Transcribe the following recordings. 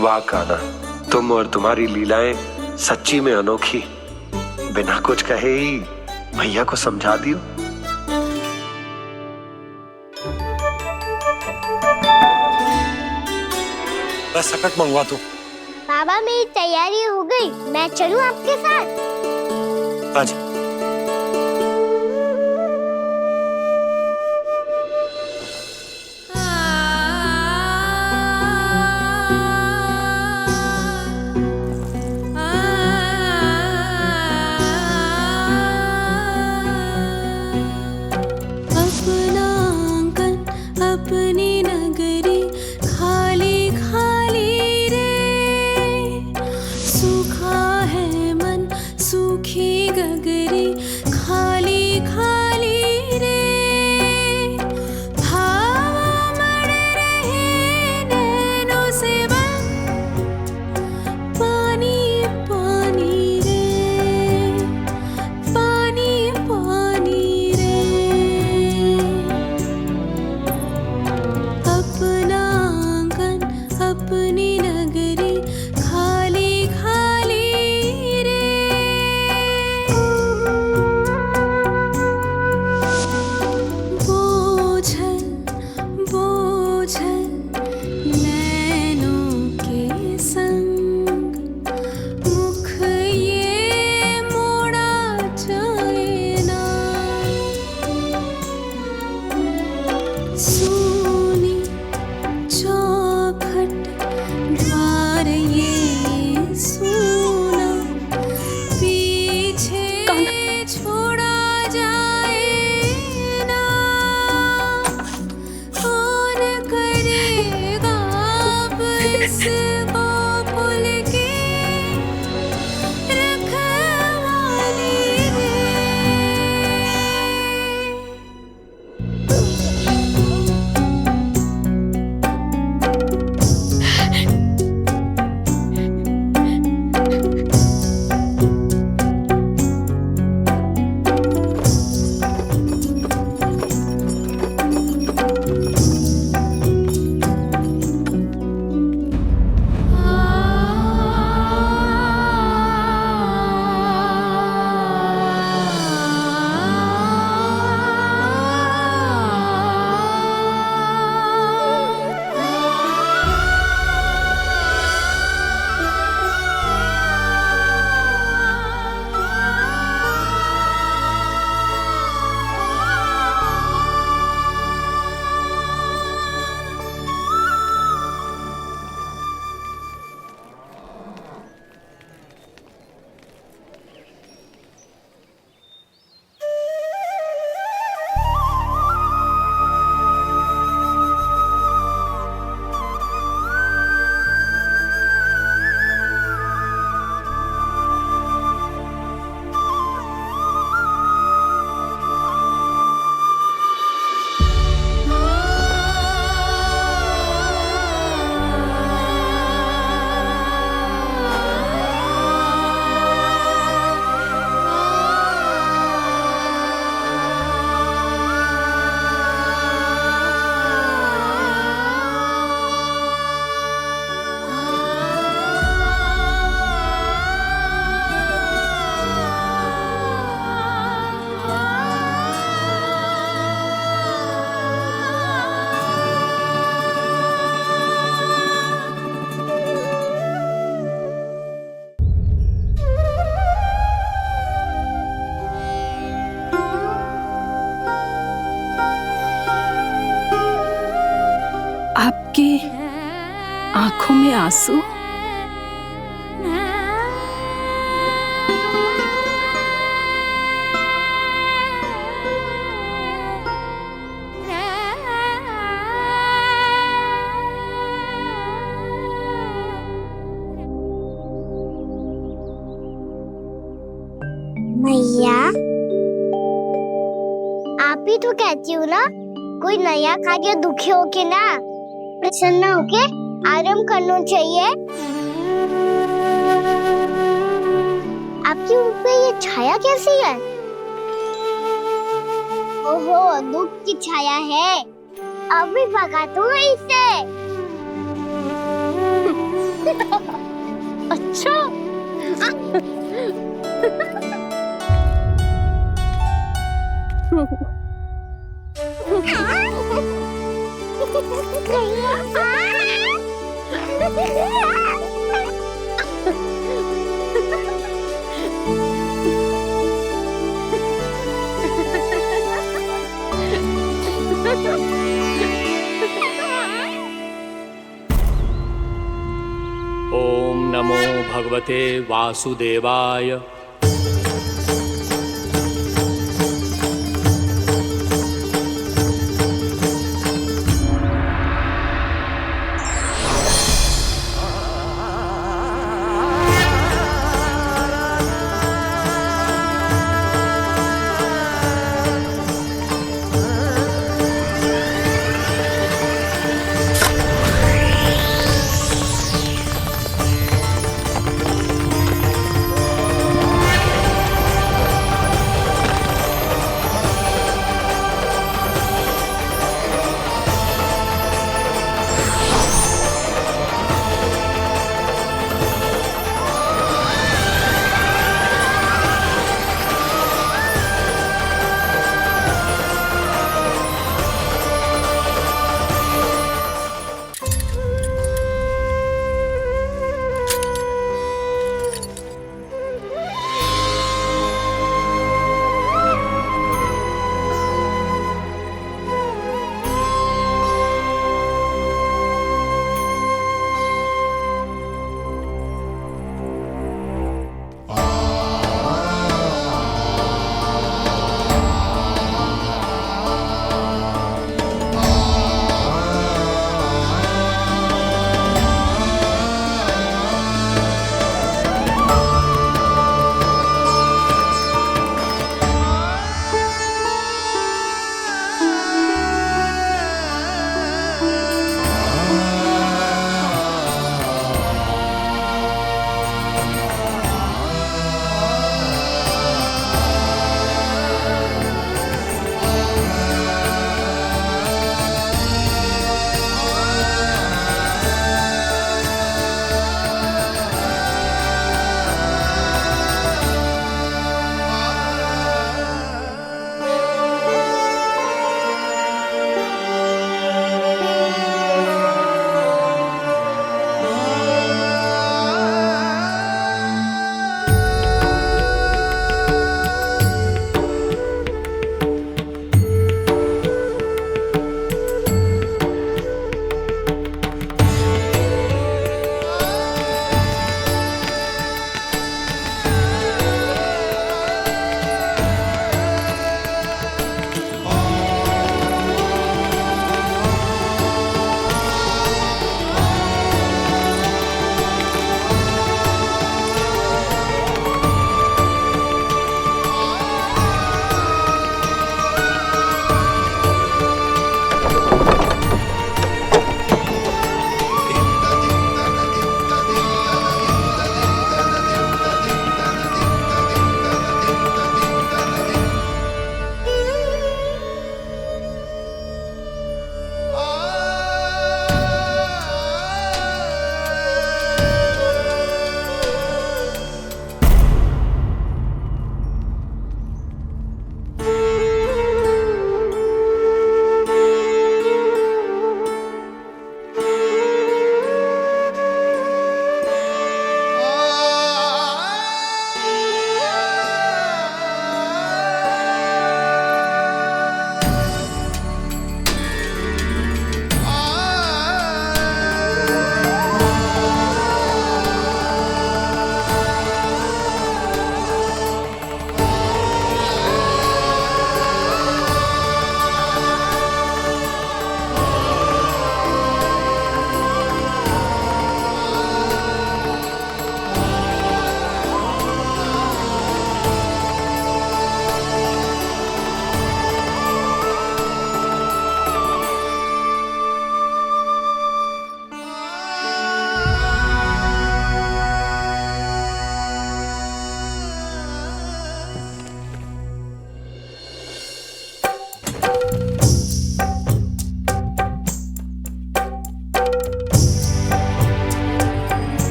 वाह कान्हा, तुम और तुम्हारी लीलाएं सच्ची में अनोखी। बिना कुछ कहे ही भैया को समझा दियो। बस सकट मंगवा दो। बाबा मेरी तैयारी हो गई, मैं चलूं आपके साथ? आजा। आपके आंखों में आंसू? मैया, आप ही तो कहती हो ना, कोई नया कार्य दुखी होके ना प्रसन्न होके आराम करना चाहिए। आपकी मुंह पे ये छाया कैसी है? ओहो, दुख की छाया है। अभी भगा दूं इसे। ओम नमो भगवते वासुदेवाय।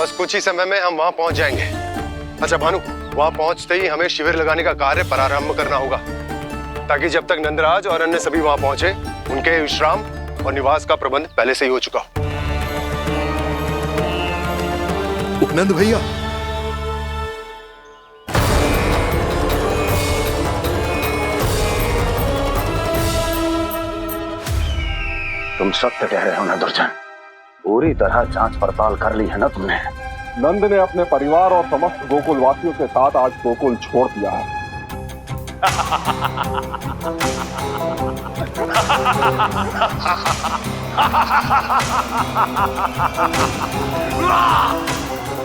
बस कुछ ही समय में हम वहां पहुंच जाएंगे। अच्छा भानु, वहां पहुंचते ही हमें शिविर लगाने का कार्य प्रारंभ करना होगा, ताकि जब तक नंदराज और अन्य सभी वहां पहुंचे उनके विश्राम और निवास का प्रबंध पहले से ही हो चुका हो। उपनंद भैया, तुम सत्य कह रहे हो ना दुर्जन? पूरी तरह जांच पड़ताल कर ली है ना तुमने? नंद ने अपने परिवार और समस्त गोकुल वासियों के साथ आज गोकुल छोड़ दिया है।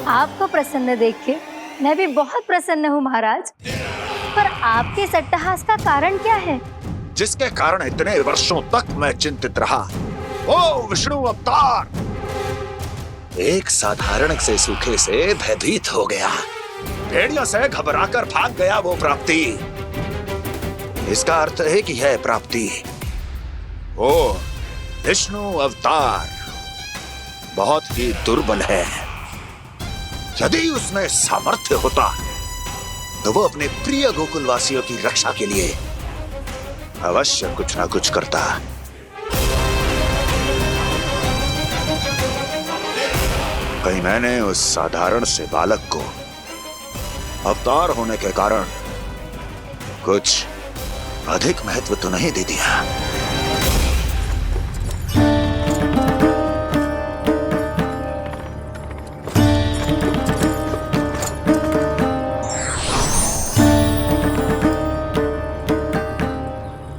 आपको प्रसन्न देख के मैं भी बहुत प्रसन्न हूँ महाराज। पर आपके इस अट्टहास का कारण क्या है? जिसके कारण इतने वर्षों तक मैं चिंतित रहा, ओ विष्णु अवतार, एक साधारण से सूखे से भयभीत हो गया, भेड़ियों से घबराकर भाग गया वो प्राप्ति। इसका अर्थ है कि यह प्राप्ति वो विष्णु अवतार बहुत ही दुर्बल है। यदि उसमें सामर्थ्य होता तो वो अपने प्रिय गोकुलवासियों की रक्षा के लिए अवश्य कुछ ना कुछ करता। कहीं मैंने उस साधारण से बालक को अवतार होने के कारण कुछ अधिक महत्व तो नहीं दे दिया।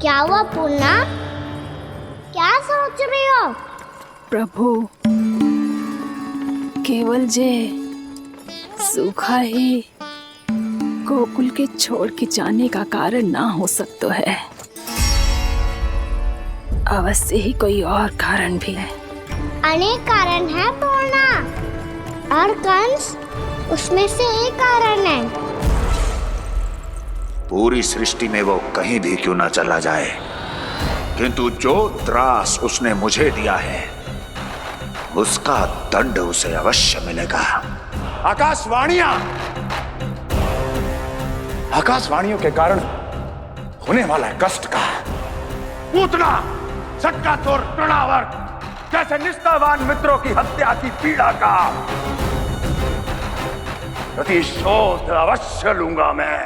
क्या हुआ पूर्णा? क्या सोच रही हो? प्रभु, केवल जे सूखा ही गोकुल के छोड़ के जाने का कारण ना हो सकता है, अवश्य ही कोई और कारण भी है। अनेक कारण है पूर्णा, और कंस उसमें से एक कारण है। पूरी सृष्टि में वो कहीं भी क्यों ना चला जाए, किंतु जो त्रास उसने मुझे दिया है उसका दंड उसे अवश्य मिलेगा। आकाशवाणियों के कारण होने वाला कष्ट का पूतना सटका चोर तृणावर जैसे निष्ठावान मित्रों की हत्या की पीड़ा का प्रतिशोध अवश्य लूंगा मैं।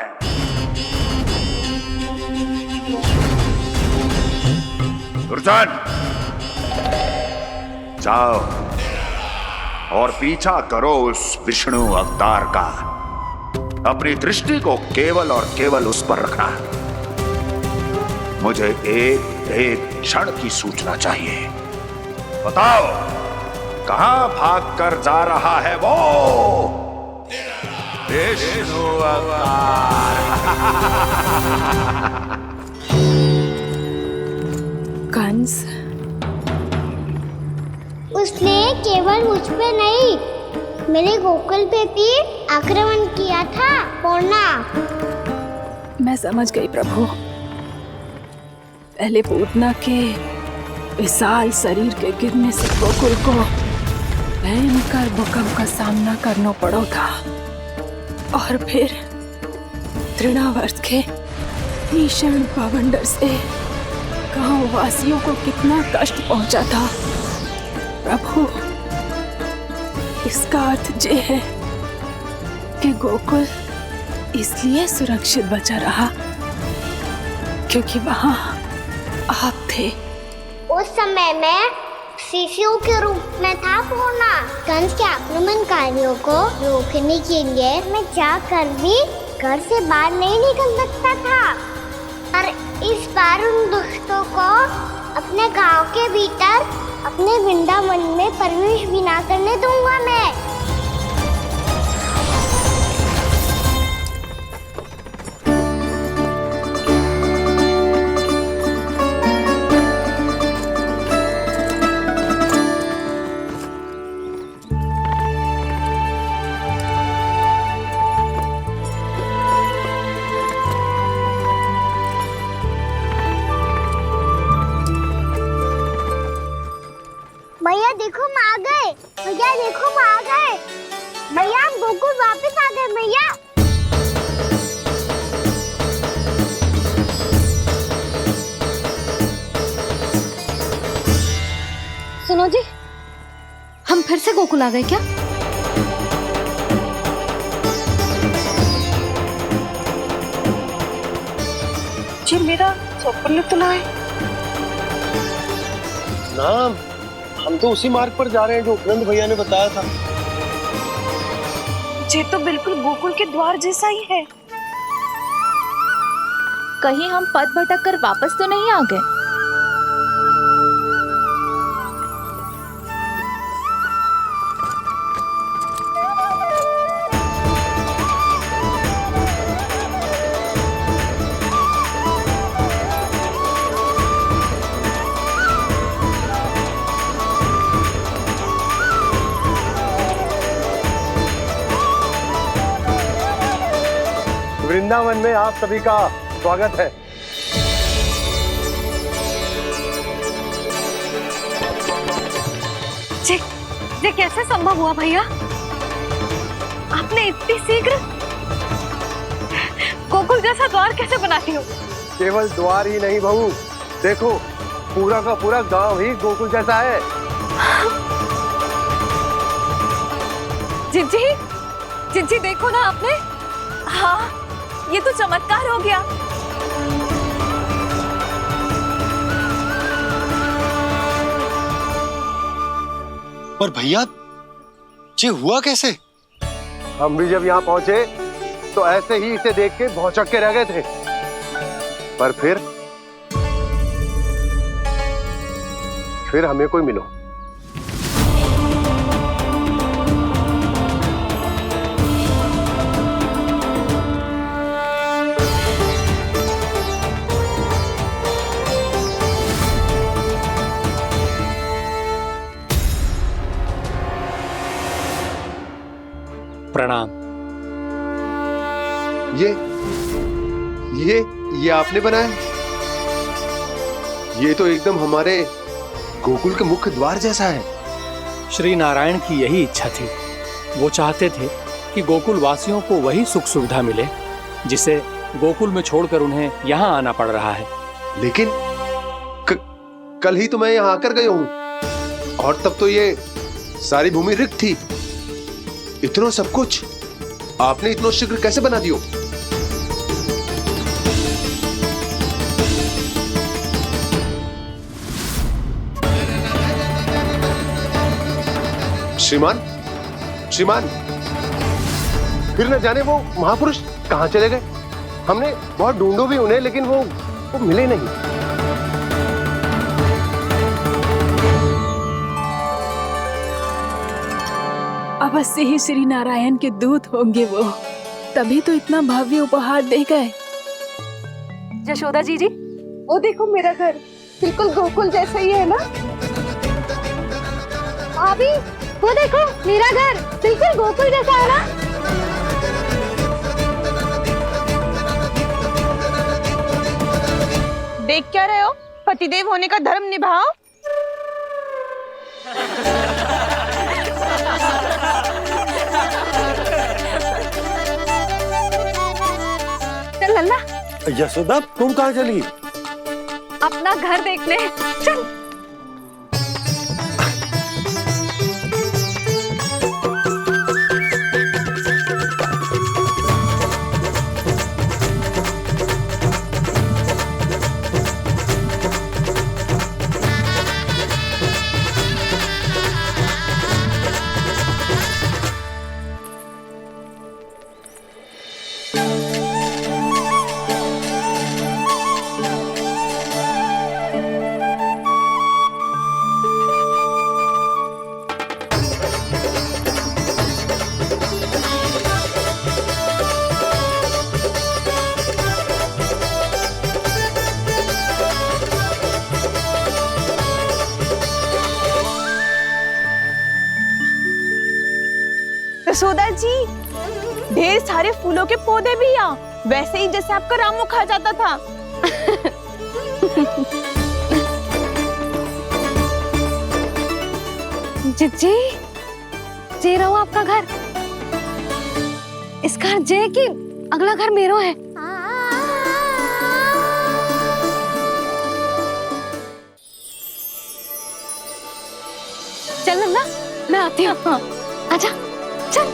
दुर्जन, जाओ और पीछा करो उस विष्णु अवतार का। अपनी दृष्टि को केवल और केवल उस पर रखना। मुझे एक एक क्षण की सूचना चाहिए। बताओ, कहां भागकर जा रहा है वो विष्णु अवतार? कंस, उसने केवल मुझ पे नहीं, मेरे गोकुल पे भी आक्रमण किया था पूर्णा। मैं समझ गई प्रभु। पहले पूतना के विशाल शरीर के गिरने से गोकुल को भयंकर भूकंप का सामना करना पड़ा था, और फिर तृणावर्त के भीषण पावंडर से गांव वासियों को कितना कष्ट पहुंचा था। प्रभु, इसका अर्थ ये है कि गोकुल इसलिए सुरक्षित बचा रहा क्योंकि वहां आप थे। उस समय मैं शिशु के रूप में था पूर्णा। कंस के आक्रमणकारियों को रोकने के लिए मैं जाकर भी घर से बाहर नहीं निकल सकता था, और इस बार उन दुष्टों को अपने गांव के भीतर अपने वृंदावन में प्रवेश भी ना करने दूंगा मैं। भैया देखो, हम आ गए। भैया देखो, हम आ गए। गोकुल आ गए क्या? जी मेरा स्वप्न तो ना है। ना, हम तो उसी मार्ग पर जा रहे हैं जो उपनंद भैया ने बताया था। ये तो बिल्कुल गोकुल के द्वार जैसा ही है। कहीं हम पथ भटक कर वापस तो नहीं आ गए? वृंदावन में आप सभी का स्वागत है। ये कैसे संभव हुआ भैया? आपने इतनी शीघ्र गोकुल जैसा द्वार कैसे बना दिया? केवल द्वार ही नहीं बहू, देखो पूरा का पूरा गांव ही गोकुल जैसा है। जिज्जी, जिज्जी देखो ना आपने। हाँ, ये तो चमत्कार हो गया। पर भैया, ये हुआ कैसे? हम भी जब यहाँ पहुंचे तो ऐसे ही इसे देख के भौचक के रह गए थे, पर फिर हमें कोई मिलो। प्रणाम। ये आपने बनाया? ये तो एकदम हमारे गोकुल के मुख्य द्वार जैसा है। श्री नारायण की यही इच्छा थी। वो चाहते थे कि गोकुल वासियों को वही सुख सुविधा मिले जिसे गोकुल में छोड़कर उन्हें यहाँ आना पड़ रहा है। लेकिन कल ही तो मैं यहाँ आकर गया हूँ और तब तो ये सारी भूमि रिक्त थी। इतना सब कुछ आपने इतना शीघ्र कैसे बना दियो? श्रीमान, फिर न जाने वो महापुरुष कहां चले गए। हमने बहुत ढूंढो भी उन्हें, लेकिन वो मिले नहीं। अवश्य ही श्री नारायण के दूत होंगे वो, तभी तो इतना भव्य उपहार दे गए। यशोदा जी, वो देखो मेरा घर बिल्कुल गोकुल जैसा ही है ना? भाभी, वो देखो मेरा घर बिल्कुल गोकुल जैसा है ना? देख क्या रहे हो? पतिदेव होने का धर्म निभाओ। चल लल्ला, यशोदा तुम कहाँ चली? अपना घर देखने चल। यशोदा जी, ढेर सारे फूलों के पौधे भी यहाँ, वैसे ही जैसे आपका रामू खा जाता था। जिज्जी, जे रहो आपका घर। इस घर जे की अगला घर मेरो है। चल लल्ला, मैं आती हूँ। हाँ, आजा चल।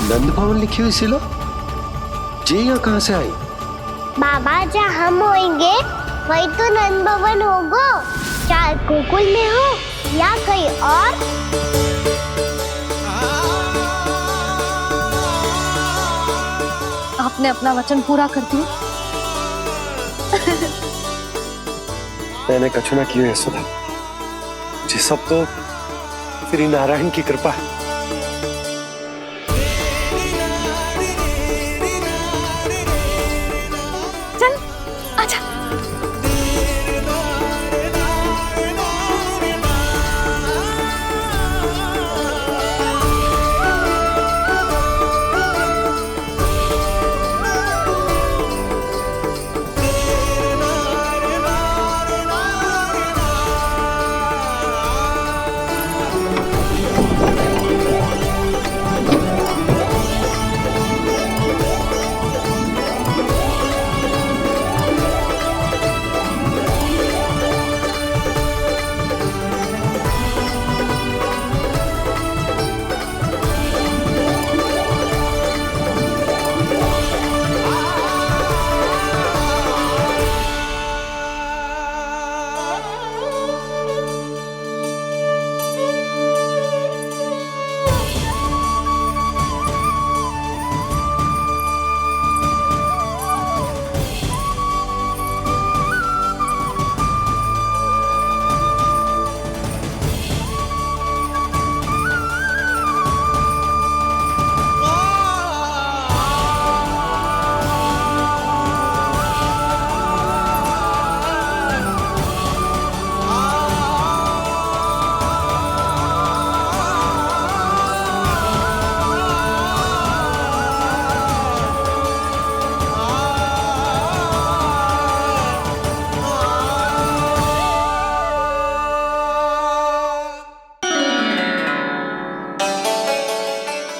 नंद भवन लिखी हुई सिलो, ये यहाँ कहाँ से आई? बाबा जहाँ हम होंगे वही तो नंद भवन होगा। चाहे गोकुल में हो या कहीं और। आपने अपना वचन पूरा कर दिया। मैंने कछु ना किए है सुधा, ये सब तो श्री नारायण की कृपा है। चल आजा।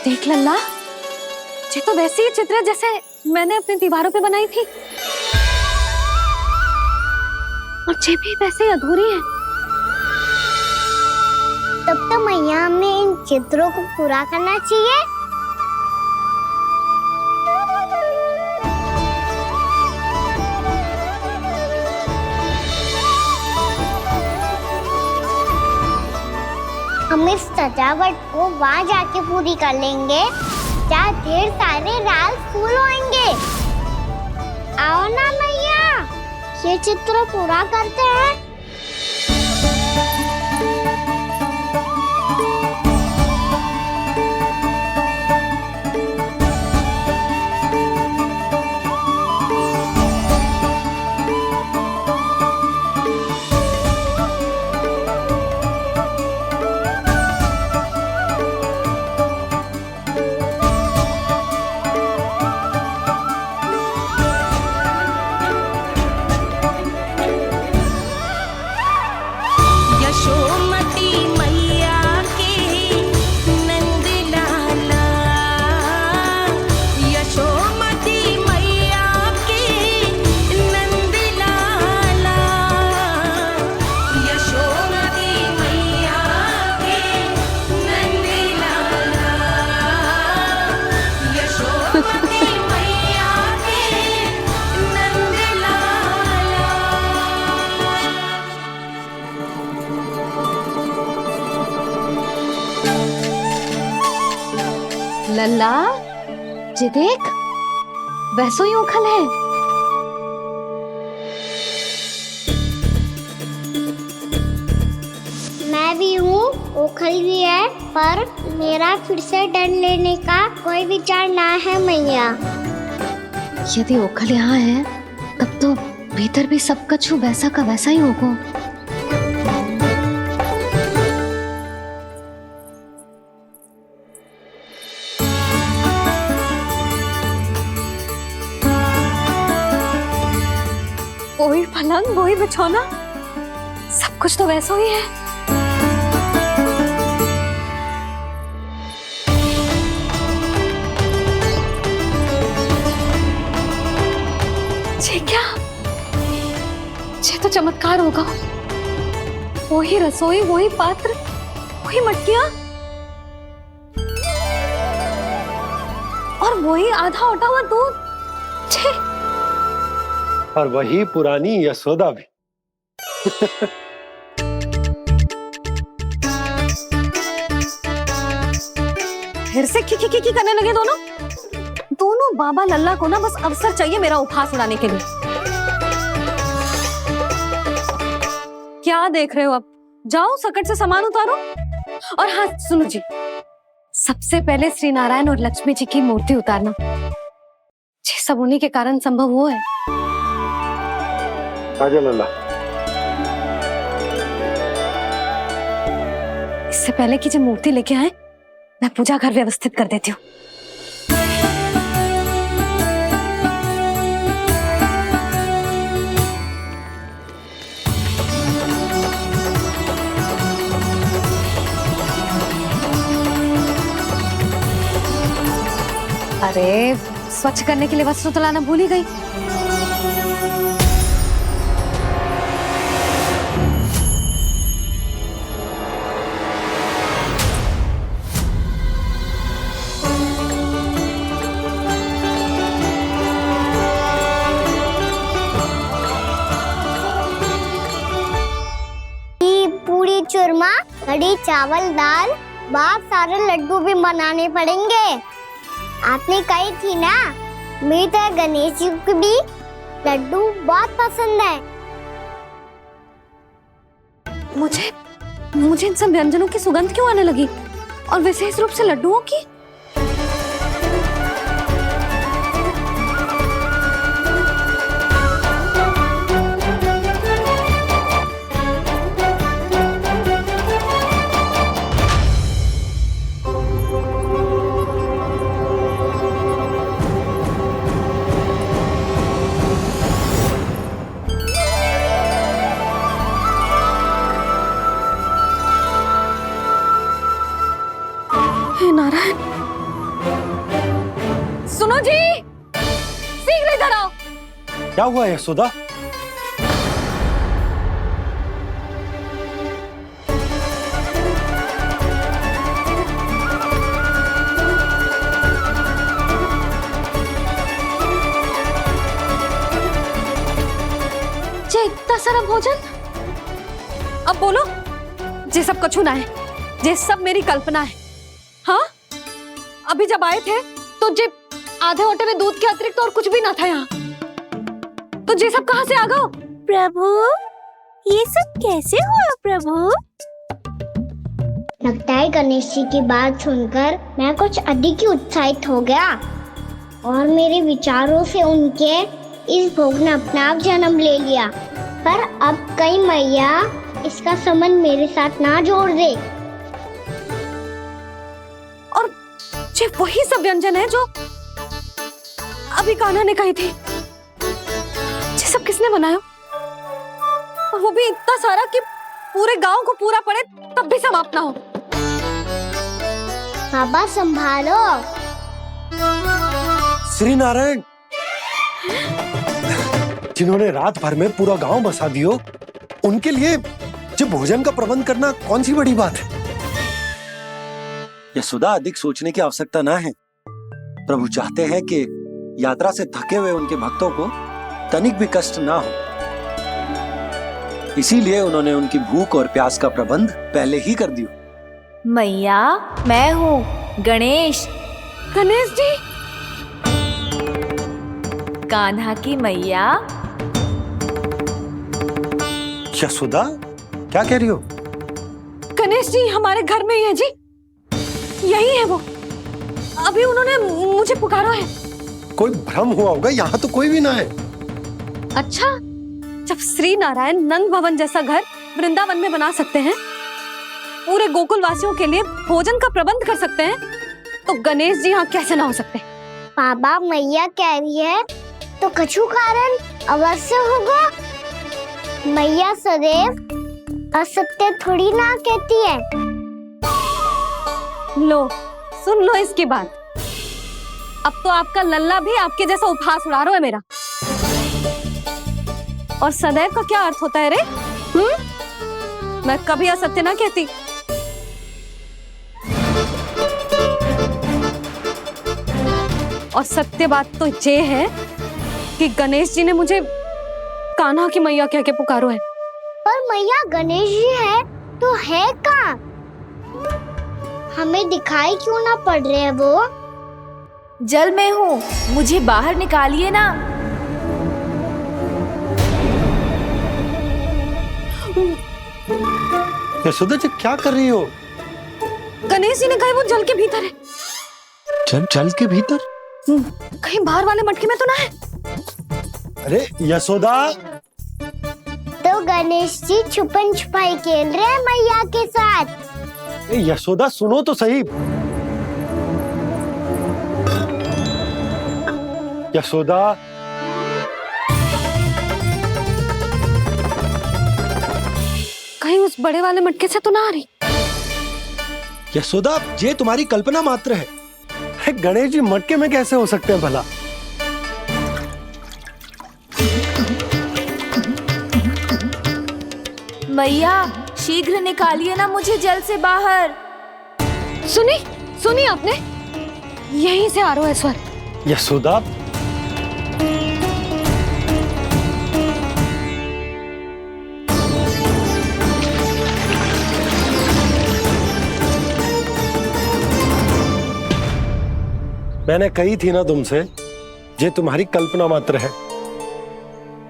देख लल्ला, ये तो वैसी ही चित्र है जैसे मैंने अपनी दीवारों पे बनाई थी, और ये भी वैसे ही अधूरी है। तब तो मैया हमें इन चित्रों को पूरा करना चाहिए। हम इस सजावट को वहाँ जाके पूरी कर लेंगे जहाँ ढेर सारे लाल फूल होंगे। आओ ना मैया, ये चित्र पूरा करते हैं। लल्ला, ये देख, वैसो ही उखल है। मैं भी हूँ ओखल भी है, पर मेरा फिर से डर लेने का कोई विचार ना है मैया। यदि ओखल यहाँ है तब तो भीतर भी सब कछु वैसा का वैसा ही होगा। वही पलंग, वही बिछौना, सब कुछ तो वैसा ही है। ये क्या? ये तो चमत्कार होगा। वही रसोई, वही पात्र, वही मटकियां और वही आधा उटा हुआ दूध। छे! और वही पुरानी यशोदा भी। फिर से की करने लगे दोनों बाबा लल्ला को ना बस अवसर चाहिए मेरा उपहास उड़ाने के लिए। क्या देख रहे हो? अब जाओ सकट से सामान उतारो। और हाँ सुनो जी, सबसे पहले श्री नारायण और लक्ष्मी जी की मूर्ति उतारना। ये सब उन्हीं के कारण संभव हुआ है। आजा लल्ला। इससे पहले कि जो मूर्ति लेके आए, मैं पूजा घर व्यवस्थित कर देती हूँ। अरे स्वच्छ करने के लिए वस्त्र तो लाना भूल ही गई। पूरी चूरमा, कड़ी चावल दाल, बहुत सारे लड्डू भी बनाने पड़ेंगे। आपने कही थी ना, मीठा गणेश जी को भी लड्डू बहुत पसंद है। मुझे इन सब व्यंजनों की सुगंध क्यों आने लगी, और विशेष रूप से लड्डुओं की? नारायण, सुनो जी, शीघ्र इधर आओ। क्या हुआ यशोदा? जे इतना सारा भोजन, अब बोलो, जे सब कछु ना है, जे सब मेरी कल्पना है। हाँ, अभी जब आए थे तो जे आधे ओटे में दूध के अतिरिक्त और कुछ भी ना था यहाँ, तो जे सब कहाँ से आ गए? प्रभु, ये सब कैसे हुआ प्रभु? लगता है गणेश जी की बात सुनकर मैं कुछ अधिक ही उत्साहित हो गया, और मेरे विचारों से उनके इस भोग ने अपना आप जन्म ले लिया। पर अब कहीं मैया इसका संबंध मेरे साथ ना जोड़ दे। ये वही सब व्यंजन है जो अभी कान्हा ने कही थी। ये सब किसने बनाया? और वो भी इतना सारा कि पूरे गांव को पूरा पड़े तब भी समाप्त ना हो। बाबा संभालो। श्री नारायण, जिन्होंने रात भर में पूरा गांव बसा दियो, उनके लिए जो भोजन का प्रबंध करना कौन सी बड़ी बात है? यशोदा, अधिक सोचने की आवश्यकता ना है। प्रभु चाहते हैं कि यात्रा से थके हुए उनके भक्तों को तनिक भी कष्ट ना हो, इसीलिए उन्होंने उनकी भूख और प्यास का प्रबंध पहले ही कर दिया। मैया, मैं हूँ गणेश। गणेश जी, कान्हा की मैया। यशोदा, क्या कह रही हो? गणेश जी हमारे घर में ही है जी, यही है वो। अभी उन्होंने मुझे पुकारा है। कोई भ्रम हुआ होगा, यहाँ तो कोई भी ना है। अच्छा, जब श्री नारायण नंद भवन जैसा घर वृंदावन में बना सकते हैं, पूरे गोकुल वासियों के लिए भोजन का प्रबंध कर सकते हैं, तो गणेश जी यहाँ कैसे ना हो सकते? बाबा मैया कह रही है तो कछु कारण अवश्य होगा। मैया सदैव असत्य थोड़ी ना कहती है। लो सुन लो इसकी बात। अब तो आपका लल्ला भी आपके जैसा उपहास उड़ा रहा है मेरा। और सदैव का क्या अर्थ होता है रे? मैं कभी असत्य ना कहती। और सत्य बात तो ये है कि गणेश जी ने मुझे कान्हा की मैया कह के पुकारो है। पर मैया गणेश जी है तो है कहाँ? हमें दिखाई क्यों ना पड़ रहे हैं वो? जल में हूँ, मुझे बाहर निकालिए ना। यशोदा जी क्या कर रही हो? गणेश जी ने कहा वो जल के भीतर है। जल के भीतर? कहीं बाहर वाले मटके में तो ना है? अरे यशोदा! तो गणेश जी छुपन छुपाई खेल रहे हैं मैया के साथ। यशोदा सुनो तो सही। यशोदा, कहीं उस बड़े वाले मटके से तो ना आ रही? यशोदा ये तुम्हारी कल्पना मात्र है। गणेश जी मटके में कैसे हो सकते हैं भला? मैया शीघ्र निकालिए ना मुझे जल से बाहर। सुनी आपने? यहीं से आ रहा है स्वर। यशोदा, मैंने कही थी ना तुमसे, ये तुम्हारी कल्पना मात्र है।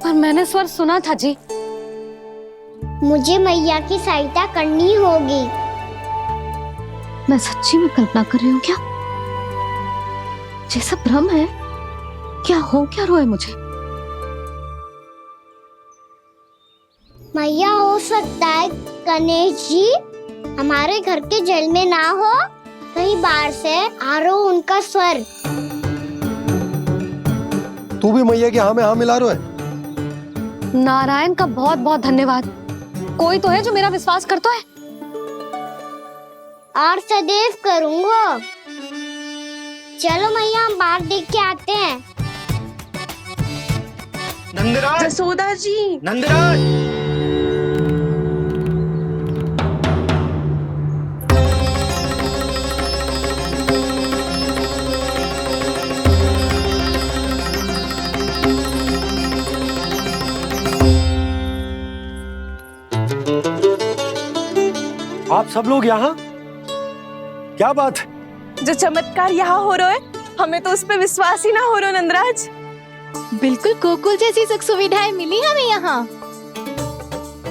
पर मैंने स्वर सुना था जी। मुझे मैया की सहायता करनी होगी। मैं सच्ची में कल्पना कर रही हूँ क्या? जैसा भ्रम है क्या? हो क्या रहा है मुझे? मैया हो सकता है गणेश जी हमारे घर के जल में ना हो, कहीं बाहर से आ रहा हो उनका स्वर। तू भी मैया के हाँ में हाँ मिला रहा है। नारायण का बहुत बहुत धन्यवाद। कोई तो है जो मेरा विश्वास करता है। और सदैव करूंगा। चलो मैया हम बाहर देख के आते हैं। नंदराज! यशोदा जी! नंदराज! आप सब लोग यहाँ? क्या बात है? जो चमत्कार यहाँ हो रहा है, हमें तो उस पे विश्वास ही ना हो रहा नंदराज। बिल्कुल गोकुल जैसी सुख सुविधाएं मिली हमें यहाँ।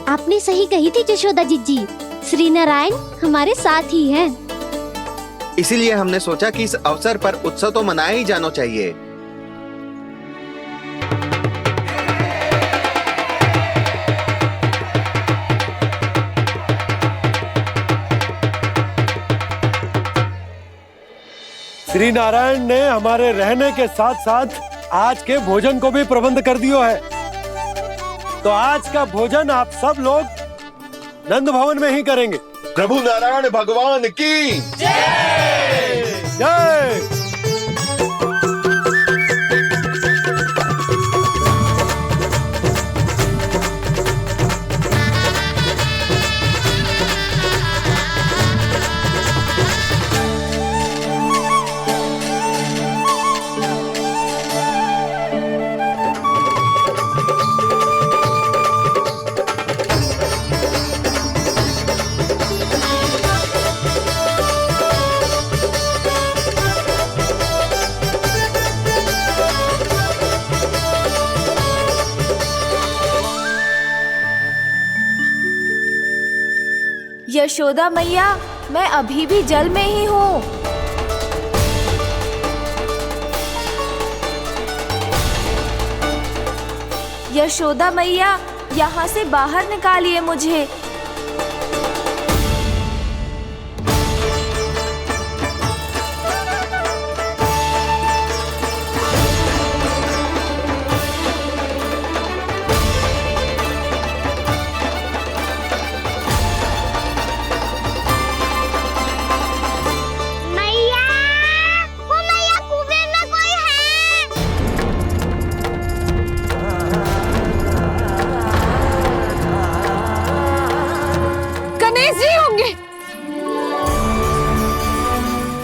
आपने सही कही थी यशोदा जी, श्री नारायण हमारे साथ ही हैं। इसीलिए हमने सोचा कि इस अवसर पर उत्सव तो मनाया ही जाना चाहिए। श्री नारायण ने हमारे रहने के साथ साथ आज के भोजन को भी प्रबंध कर दिया है। तो आज का भोजन आप सब लोग नंद भवन में ही करेंगे। प्रभु नारायण भगवान की जय जय। यशोदा मैया, मैं अभी भी जल में ही हूँ। यशोदा मैया, यहाँ से बाहर निकालिए मुझे।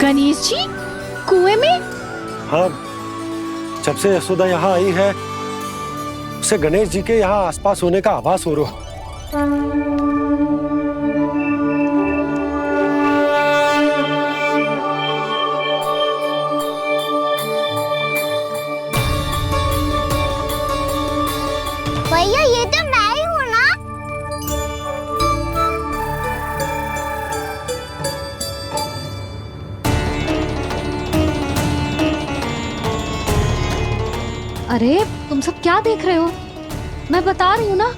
गणेश जी कुएं में? हाँ, जब से यशोदा यहाँ आई है उसे गणेश जी के यहाँ आसपास होने का आभास हो रहा। भैया ये तो मैं ही हूँ ना? अरे तुम सब क्या देख रहे हो? मैं बता रही हूँ ना,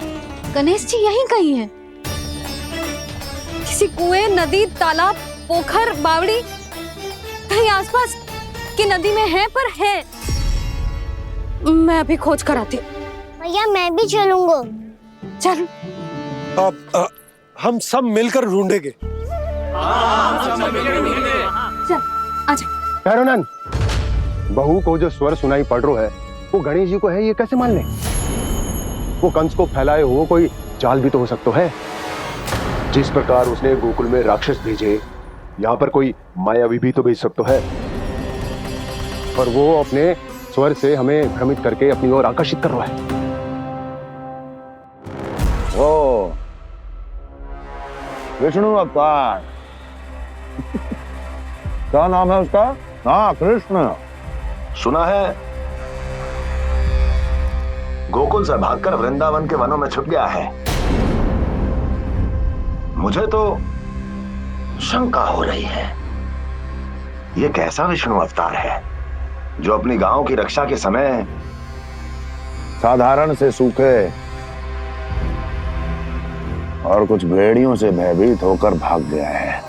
गणेश जी यहीं कहीं हैं। किसी कुएं, नदी, तालाब, पोखर, बावड़ी कहीं आसपास की नदी में है, पर है। मैं अभी खोज कर आती हूँ। भैया मैं भी चलूंगा। चल। अब हम सब मिलकर ढूंढेंगे। चल आजा। पैरोनन, बहू को जो स्वर सुनाई पड़ रहा है वो गणेश जी को है, ये कैसे मान ले? वो कंस को फैलाए हुए कोई चाल भी तो हो सकता है। जिस प्रकार उसने गोकुल में राक्षस भेजे, यहाँ पर कोई मायावी भी तो भेज सकता है। पर वो अपने स्वर से हमें भ्रमित करके अपनी ओर आकर्षित कर रहा है। ओ विष्णु अवतार। क्या नाम है उसका? हाँ, कृष्ण। सुना है गोकुल से भागकर वृंदावन के वनों में छुप गया है। मुझे तो शंका हो रही है, ये कैसा विष्णु अवतार है जो अपनी गांव की रक्षा के समय साधारण से सूखे और कुछ भेड़ियों से भयभीत होकर भाग गया है।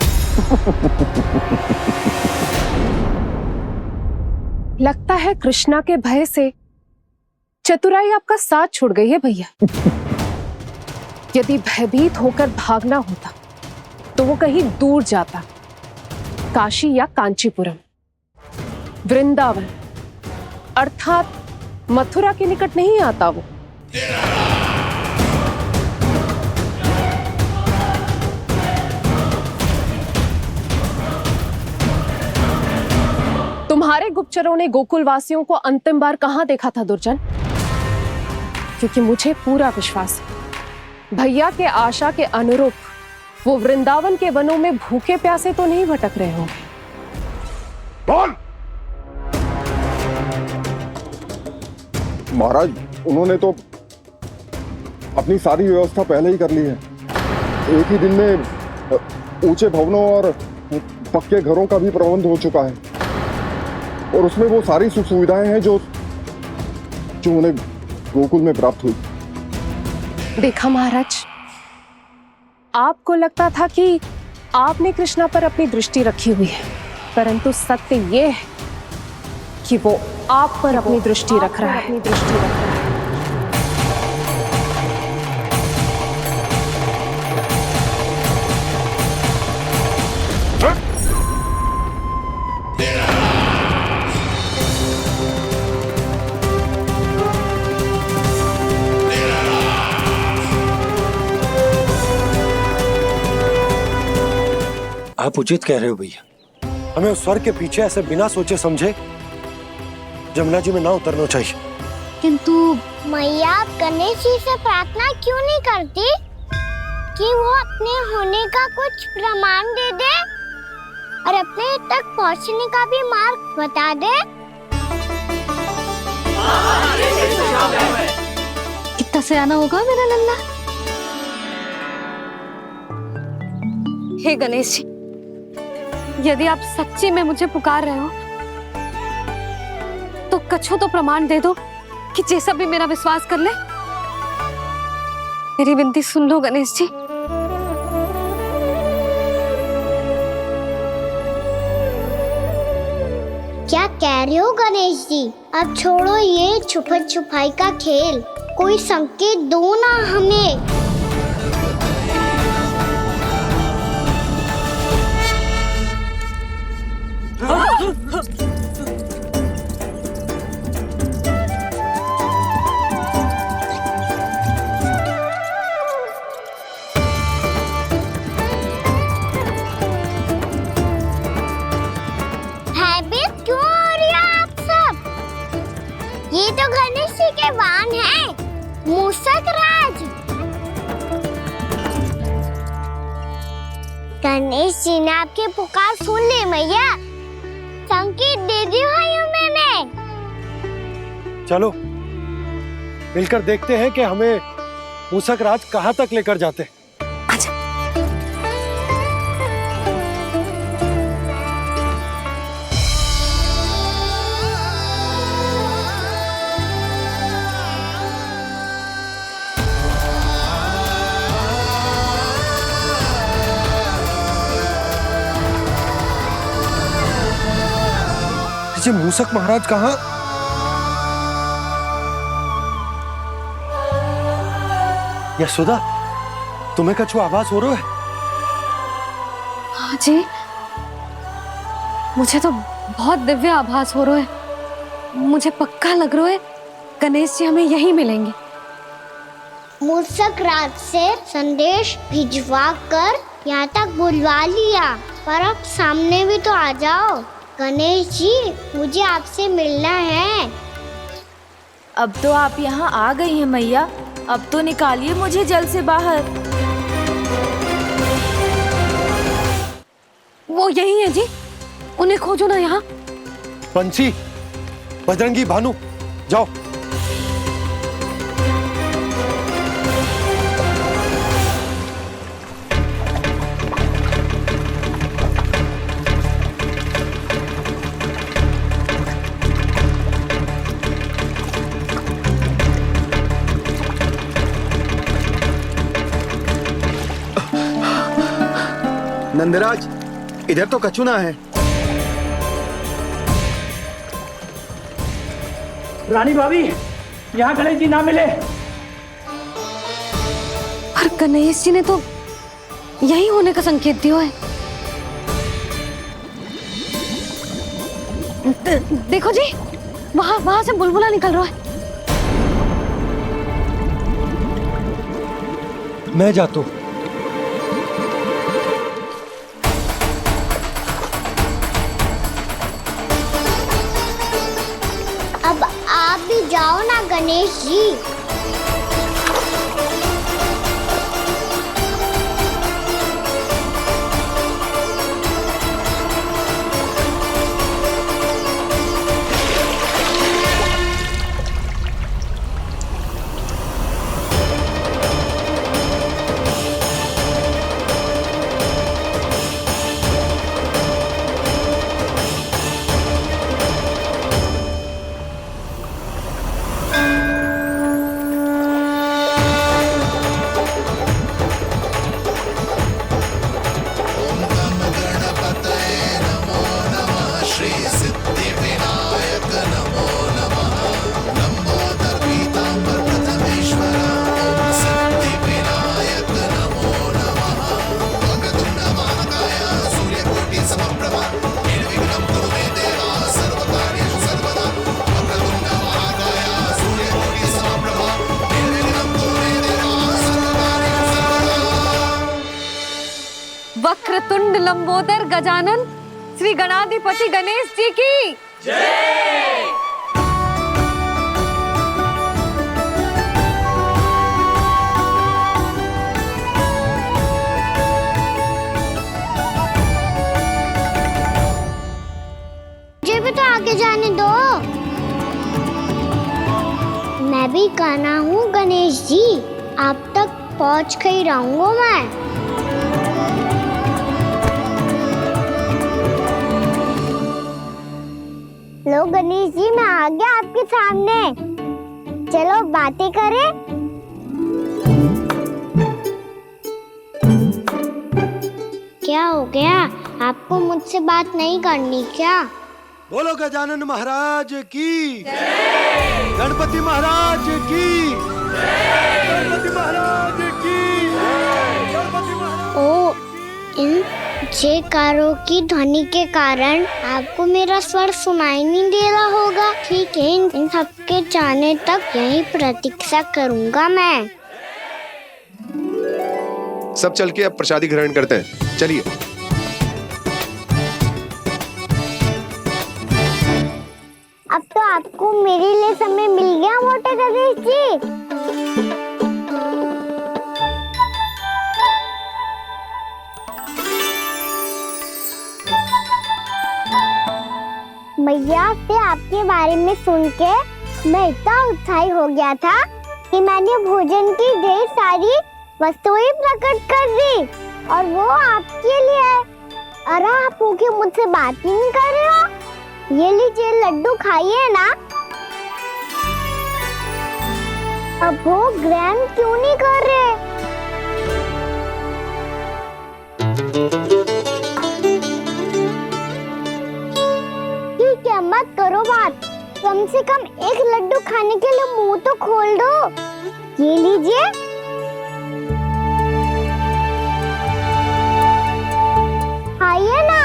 लगता है कृष्णा के भय से चतुराई आपका साथ छोड़ गई है भैया। यदि भयभीत होकर भागना होता तो वो कहीं दूर जाता, काशी या कांचीपुरम, वृंदावन अर्थात मथुरा के निकट नहीं आता वो। तुम्हारे गुप्तचरों ने गोकुल वासियों को अंतिम बार कहां देखा था दुर्जन? क्योंकि मुझे पूरा विश्वास है भैया के आशा के अनुरूप वो वृंदावन के वनों में भूखे प्यासे तो नहीं भटक रहे होंगे। बोल। महाराज, उन्होंने तो अपनी सारी व्यवस्था पहले ही कर ली है। एक ही दिन में ऊंचे भवनों और पक्के घरों का भी प्रबंध हो चुका है, और उसमें वो सारी सुख सुविधाएं हैं जो उन्हें गोकुल में प्राप्त हुई। देखा महाराज, आपको लगता था कि आपने कृष्णा पर अपनी दृष्टि रखी हुई है, परंतु सत्य ये है कि वो आप पर अपनी दृष्टि रख रहा है। आप उचित कह रहे हो भैया, हमें उस स्वर के पीछे ऐसे बिना सोचे समझे जमुना जी में ना उतरना चाहिए। किंतु मैया, आप गणेश जी से प्रार्थना क्यों नहीं करती कि वो अपने होने का कुछ प्रमाण दे दे और अपने तक पहुंचने का भी मार्ग बता दे? कितना सयाना होगा मेरा लल्ला। हे गणेश जी, यदि आप सच्ची में मुझे पुकार रहे हो तो कछु तो प्रमाण दे दो कि जैसा भी मेरा विश्वास कर ले। मेरी विनती सुन लो गणेश जी। क्या कह रहे हो गणेश जी? अब छोड़ो ये छुपन छुपाई का खेल, कोई संकेत दो ना हमें। भयभीत क्यों हो रही हो आप सब? ये तो गणेश जी के वाहन हैं, मूषक राज। गणेश जी ने आपकी पुकार सुन ली मैया, संकेत दे दी भाइयों मैंने। चलो मिलकर देखते हैं कि हमें मूषक राज कहाँ तक लेकर जाते हैं। ये मूषक महाराज कहाँ? यशोदा, तुम्हें कछु आभास हो रहा है? हाँ जी, मुझे तो बहुत दिव्य आभास हो रहा है। मुझे पक्का लग रहा है गणेश जी हमें यहीं मिलेंगे। मूषक राज से संदेश भिजवा कर यहाँ तक बुलवा लिया, पर अब सामने भी तो आ जाओ। गणेश जी, मुझे आपसे मिलना है। अब तो आप यहाँ आ गई हैं मैया, अब तो निकालिए मुझे जल से बाहर। वो यही है जी, उन्हें खोजो ना यहाँ। पंछी, बजरंगी, भानु, जाओ। नंदराज, इधर तो कछुना है। रानी भाभी, यहाँ गणेश जी ना मिले। पर गणेश जी ने तो यही होने का संकेत दिया है। देखो जी, वहां से बुलबुला निकल रहा है। मैं जाता हूँ। अब आप भी जाओ ना गणेश जी। वक्रतुंड लंबोदर गजानन श्री गणाधिपति गणेश जी की जय। मुझे भी तो आगे जाने दो। मैं भी कान्हा हूँ गणेश जी, आप तक पहुँच कर ही रहूंगा मैं। लो गणेश जी, मैं आ गया आपके सामने। चलो बातें करें। क्या हो गया? आपको मुझसे बात नहीं करनी क्या? बोलो गजानन महाराज की, गणपति महाराज की, गणपति महाराज की, गणपति महाराज। ओ, इन जयकारों की ध्वनि के कारण आपको मेरा स्वर सुनाई नहीं दे रहा होगा। ठीक है, इन सबके जाने तक यही प्रतीक्षा करूंगा मैं। सब चल के अब प्रसादी ग्रहण करते हैं, चलिए। अब तो आपको मेरे लिए समय मिल गया मोटे गणेश जी। मैया से आपके बारे में सुन के मैं इतना उत्साही हो गया था कि मैंने भोजन की ढेर सारी वस्तुएं प्रकट कर दी, और वो आपके लिए। अरे आप भूखे मुझसे बात ही नहीं कर रहे हो। ये लीजिए लड्डू, खाइए ना। अब वो ग्रहण क्यों नहीं कर रहे? ठीक है, मत करो बात। कम से कम एक लड्डू खाने के लिए मुंह तो खोल दो। ये लीजिए। खाइए ना।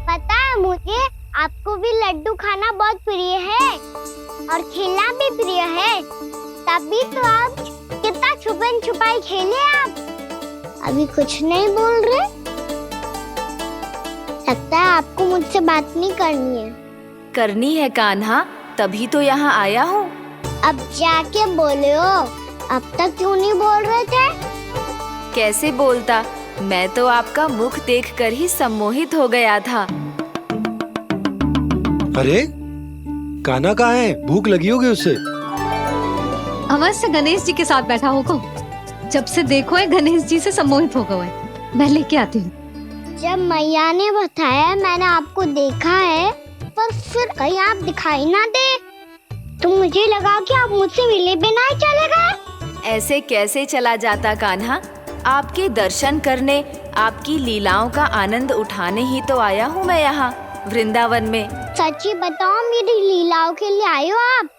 पता है मुझे, आपको भी लड्डू खाना बहुत प्रिय है और खेलना भी प्रिय है। तभी तो आप कितना छुपन छुपाई खेले। आप अभी कुछ नहीं बोल रहे। लगता है आपको मुझसे बात नहीं करनी है। करनी है कान्हा, तभी तो यहाँ आया हूँ। अब जाके बोले हो। अब तक क्यों नहीं बोल रहे थे? कैसे बोलता, मैं तो आपका मुख देखकर ही सम्मोहित हो गया था। अरे कान्हा कहाँ है? भूख लगी होगी उससे। अवश्य गणेश जी के साथ बैठा होगा। जब से देखो है गणेश जी से सम्मोहित हो गए। मैं लेके आती हूँ। जब मैया ने बताया मैंने आपको देखा है, पर फिर कहीं आप दिखाई ना दे, तो मुझे लगा कि आप मुझसे मिले बिना ही चले गए। ऐसे कैसे चला जाता कान्हा? आपके दर्शन करने, आपकी लीलाओं का आनंद उठाने ही तो आया हूँ मैं यहाँ वृंदावन में। सच्ची बताओ, मेरी लीलाओं के लिए आए हो आप?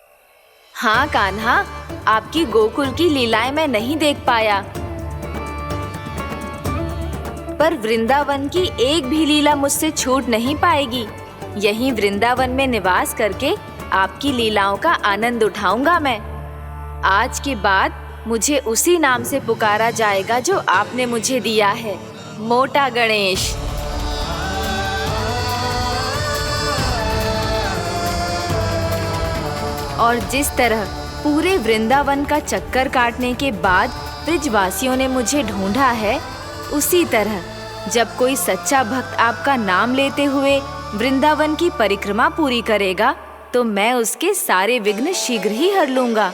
हाँ कान्हा, आपकी गोकुल की लीलाएं मैं नहीं देख पाया, पर वृंदावन की एक भी लीला मुझसे छूट नहीं पाएगी। यहीं वृंदावन में निवास करके आपकी लीलाओं का आनंद उठाऊंगा मैं। आज के बाद मुझे उसी नाम से पुकारा जाएगा जो आपने मुझे दिया है, मोटा गणेश। और जिस तरह पूरे वृंदावन का चक्कर काटने के बाद ब्रिजवासियों ने मुझे ढूंढा है, उसी तरह जब कोई सच्चा भक्त आपका नाम लेते हुए वृंदावन की परिक्रमा पूरी करेगा, तो मैं उसके सारे विघ्न शीघ्र ही हर लूंगा।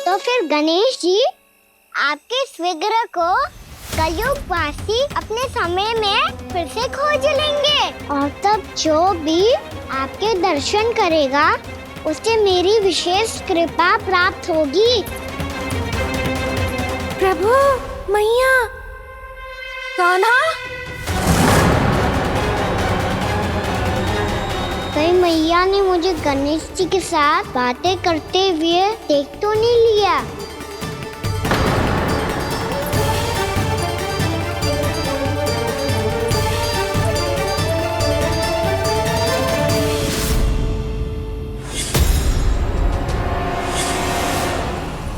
तो फिर गणेश जी, आपके इस विग्रह को कलयुगवासी अपने समय में फिर से खोज लेंगे, और तब जो भी आपके दर्शन करेगा उसे मेरी विशेष कृपा प्राप्त होगी। प्रभु, मैया, कान्हा। कहीं मैया ने मुझे गणेश जी के साथ बातें करते हुए देख तो नहीं लिया?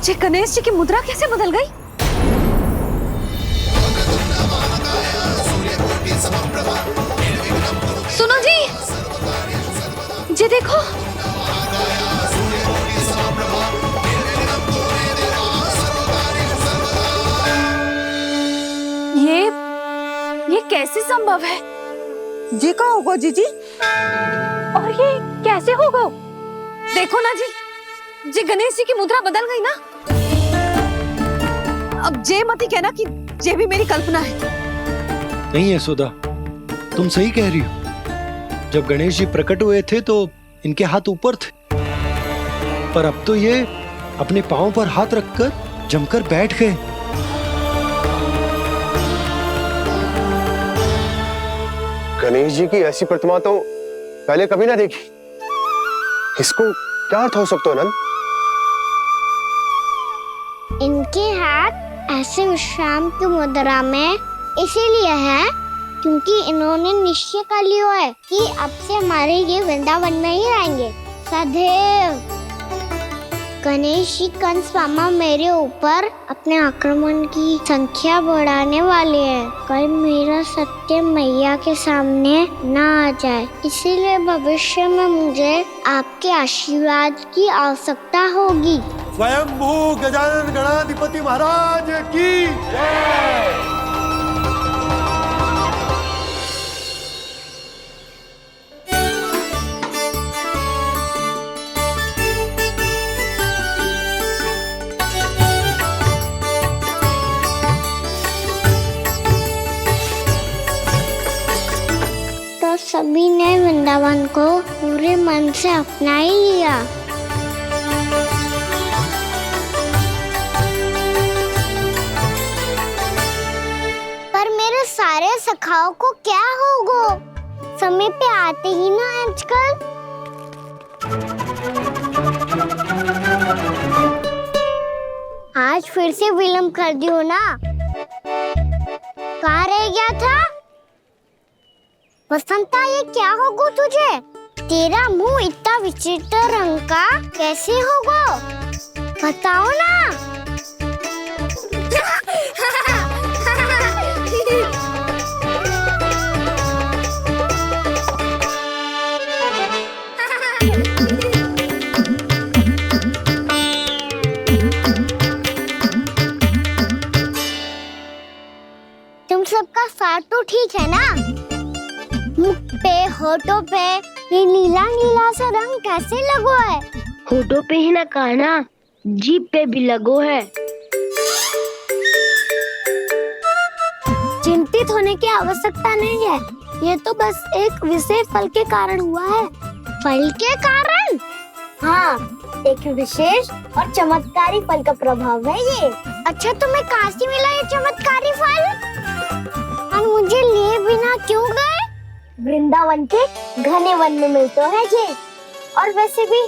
ये गणेश जी की मुद्रा कैसे बदल गई? सुनो जी, ये देखो। ये कैसे संभव है? जी का होगा जीजी? और ये कैसे होगा? देखो ना जी गणेश जी की मुद्रा बदल गई ना। अब जे मत ही कहना कि ये भी मेरी कल्पना है। नहीं यशोदा, तुम सही कह रही हो। जब गणेश जी प्रकट हुए थे तो इनके हाथ ऊपर थे, पर अब तो ये अपने पांव पर हाथ रखकर जमकर बैठ गए। गणेश जी की ऐसी प्रतिमा तो पहले कभी ना देखी। इसको क्या अर्थ हो सकता है नंद? इनके हाथ ऐसे विश्राम की मुद्रा में इसीलिए है क्योंकि इन्होंने निश्चय कर लिया है कि अब से हमारे ये वृंदावन में ही रहेंगे सदैव। गणेश जी कंस मामा मेरे ऊपर अपने आक्रमण की संख्या बढ़ाने वाले हैं। कल मेरा सत्य मैया के सामने ना आ जाए, इसीलिए भविष्य में मुझे आपके आशीर्वाद की आवश्यकता होगी। स्वयंभू गजानन गणाधिपति महाराज की जय। तो सभी ने वृंदावन को पूरे मन से अपना ही लिया। पर मेरे सारे सखाओं को क्या होगा? समय पे आते ही ना आजकल। आज फिर से विलम्ब कर दियो ना। कहाँ रह गया था? वसंता, ये क्या होगा तुझे? तेरा मुंह इतना विचित्र रंग का कैसे होगा? बताओ ना। तुम सबका साथ तो ठीक है ना? मुख पे होठों पे ये नीला नीला सा रंग कैसे लगो है? होठों पे ही ना कहना, जीभ पे भी लगो है। चिंतित होने की आवश्यकता नहीं है, ये तो बस एक विशेष फल के कारण हुआ है। फल के कारण? हाँ, एक विशेष और चमत्कारी फल का प्रभाव है ये। अच्छा, तुम्हें कहाँ से मिला ये चमत्कारी फल? और मुझे लिए बिना क्यों गए? वृंदावन के घने वन में मिलते हैं ये। और वैसे भी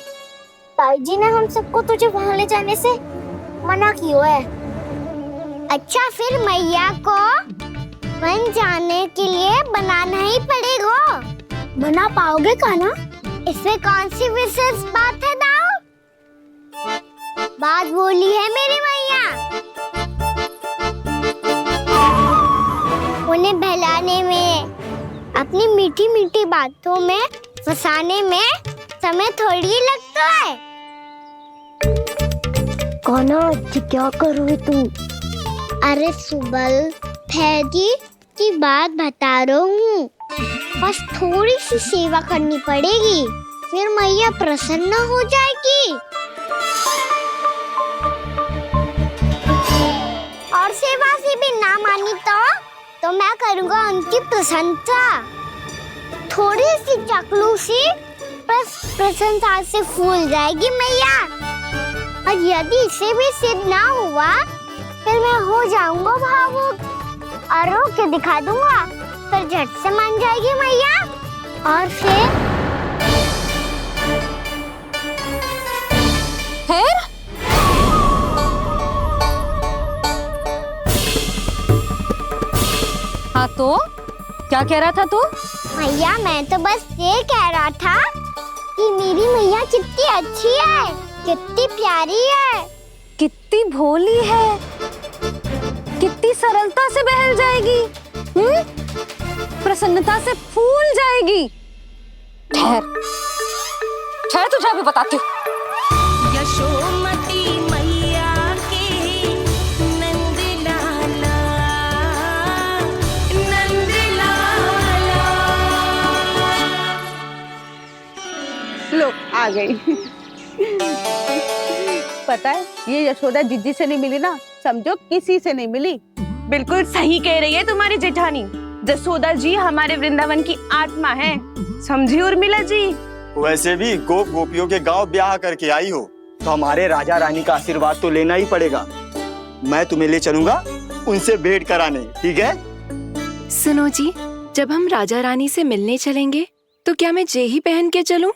ताई जी ने हम सबको तुझे वहाँ ले जाने से मना किया है। अच्छा, फिर मैया को वन जाने के लिए बनाना ही पड़ेगा। बना पाओगे कान्हा? इसमें कौन सी विशेष बात है दाऊ? बात बोली है मेरी मैया। उन्हें बहलाने में, अपनी मीठी मीठी बातों में फंसाने में समय थोड़ी लगता है। कान्हा, क्या करोगे तुम? अरे सुबल, फैदी की बात बता रहा हूँ। बस थोड़ी सी सेवा करनी पड़ेगी, फिर मैया प्रसन्न हो जाएगी। और सेवा से भी ना मानी तो मैं करूँगा उनकी प्रशंसा। थोड़ी सी चाकलूसी बस प्रशंसा से फूल जाएगी मैया। और यदि इसे भी सिद्ध ना हुआ, फिर मैं हो जाऊंगा भावुक और रो के दिखा दूंगा, फिर झट से मान जाएगी मैया। और फिर हाँ, तो क्या कह रहा था तू? मैया, मैं तो बस ये कह रहा था कि मेरी मैया कितनी अच्छी है, कितनी प्यारी है, कितनी भोली है, कितनी सरलता से बहल जाएगी, प्रसन्नता से फूल जाएगी। ठहर तुझे अभी बताती हूँ। यशोमती मैया के नंद लाला, नंद लाला, आ गई। पता है ये यशोदा जिज्जी से नहीं मिली ना, समझो किसी से नहीं मिली। बिल्कुल सही कह रही है तुम्हारी जेठानी। जसोदा जी हमारे वृंदावन की आत्मा है, समझी उर्मिला जी। वैसे भी गोप गोपियों के गांव ब्याह करके आई हो तो हमारे राजा रानी का आशीर्वाद तो लेना ही पड़ेगा। मैं तुम्हें ले चलूंगा उनसे भेंट कराने, ठीक है? सुनो जी, जब हम राजा रानी से मिलने चलेंगे तो क्या मैं जे ही पहन के चलूं?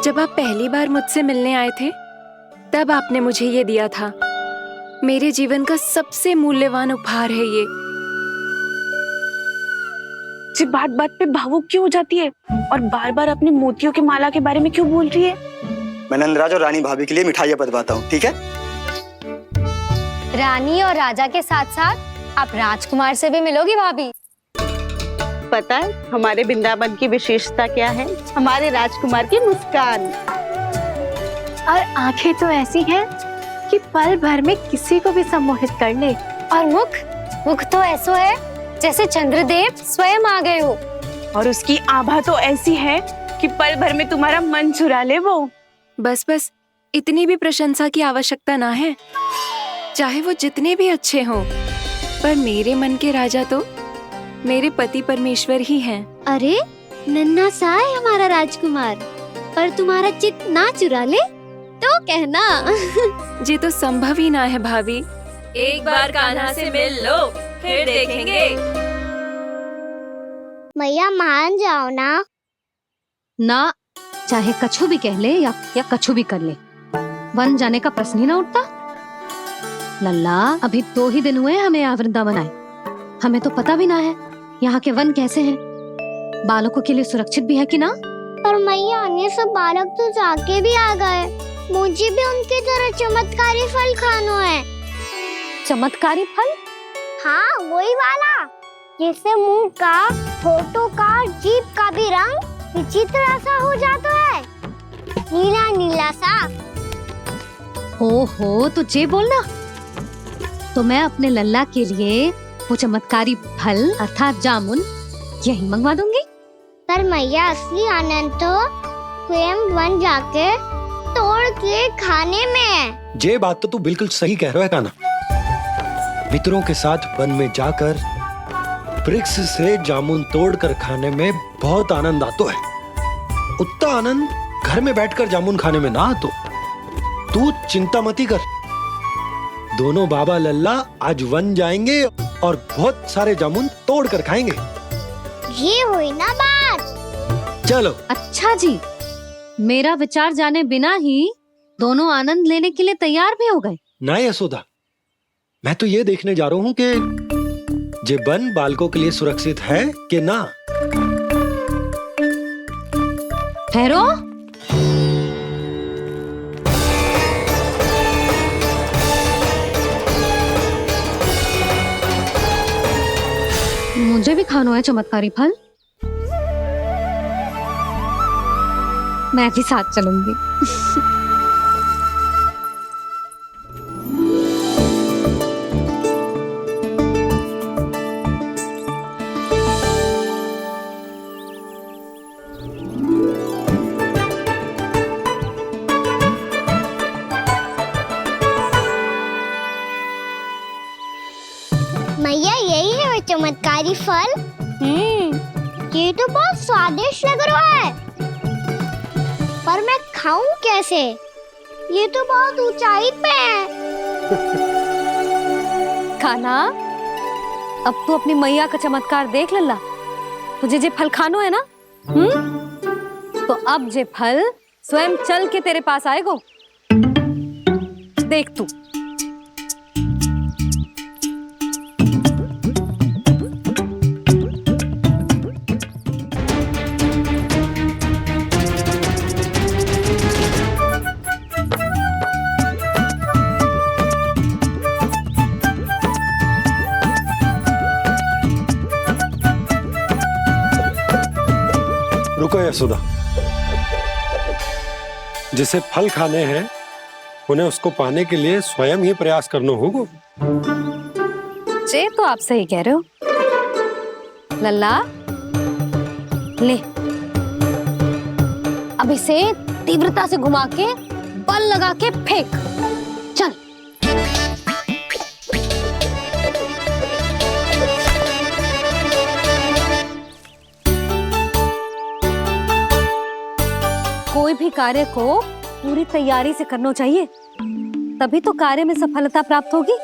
जब आप पहली बार मुझसे मिलने आए थे तब आपने मुझे ये दिया था। मेरे जीवन का सबसे मूल्यवान उपहार है ये। जी बात बात पे भावुक क्यों हो जाती है और बार बार अपनी मोतियों की माला के बारे में क्यों बोल रही है? मैं नंदराज और रानी भाभी के लिए मिठाइयाँ बंटवाता हूँ, ठीक है? रानी और राजा के साथ साथ आप राजकुमार से भी मिलोगी भाभी। पता है हमारे वृंदावन की विशेषता क्या है? हमारे राजकुमार की मुस्कान। और आंखें तो ऐसी हैं कि पल भर में किसी को भी सम्मोहित कर ले। और मुख तो ऐसा है जैसे चंद्रदेव स्वयं आ गए हो। और उसकी आभा तो ऐसी है कि पल भर में तुम्हारा मन चुरा ले वो। बस बस, इतनी भी प्रशंसा की आवश्यकता ना है। चाहे वो जितने भी अच्छे हों, पर मेरे मन के राजा तो मेरे पति परमेश्वर ही हैं। अरे नन्हा सा है हमारा राजकुमार, पर तुम्हारा चित्त ना चुरा ले तो कहना। ये तो संभव ही ना है भाभी। एक बार कान्हा से मिल लो, फिर देखेंगे। मैया मान जाओ ना। ना, चाहे कछु भी कह ले या कछु भी कर ले, वन जाने का प्रश्न ही ना उठता। लल्ला, अभी 2 ही दिन हुए हमें यहाँ वृंदावन आए। हमें तो पता भी ना है यहाँ के वन कैसे हैं, बालकों के लिए सुरक्षित भी है कि ना। पर मैया ये सब बालक तो जाके भी आ गए। मुझे भी उनके तरह चमत्कारी फल खाना है। चमत्कारी फल? हाँ, वही वाला जिससे मुंह का, होठों का, जीभ का भी रंग विचित्र सा हो जाता है, नीला नीला सा। हो तो जे बोलना। तो मैं अपने लल्ला के लिए वो चमत्कारी फल अर्थात जामुन यही मंगवा दूंगी। पर मैया असली आनंद तो स्वयं वन जाके तोड़ के खाने में है। ये बात तो तू बिल्कुल सही कह रहा है कान्हा। मित्रों के साथ वन में जाकर वृक्ष से जामुन तोड़कर खाने में बहुत आनंद आता है। उतना आनंद घर में बैठकर जामुन खाने में ना आतो। तू चिंता मती कर, दोनों बाबा लल्ला आज वन जाएंगे और बहुत सारे जामुन तोड़कर खाएंगे। ये हुई ना बात। चलो। अच्छा जी, मेरा विचार जाने बिना ही दोनों आनंद लेने के लिए तैयार भी हो गए। ना यशोदा, मैं तो ये देखने जा रहा हूँ कि ये वन बालकों के लिए सुरक्षित है कि ना। ठहरो। मुझे भी खाना है चमत्कारी फल। मैं भी साथ चलूंगी। मैया यही है वो चमत्कारी फल। ये तो बहुत स्वादिष्ट लग रहा है, पर मैं खाऊं कैसे? ये तो बहुत ऊंचाई पे है। खाना, अब तू अपनी मैया का चमत्कार देख लल्ला। तुझे जे फल खानो है ना, तो अब जे फल स्वयं चल के तेरे पास आएगो। देख तू। रुको यशोदा, जिसे फल खाने हैं उन्हें उसको पाने के लिए स्वयं ही प्रयास करना होगा। जे तो आप सही कह रहे हो लल्ला। ले, अब इसे तीव्रता से घुमा के बल लगा के फेंक। चल। कोई भी कार्य को पूरी तैयारी से करना चाहिए, तभी तो कार्य में सफलता प्राप्त होगी।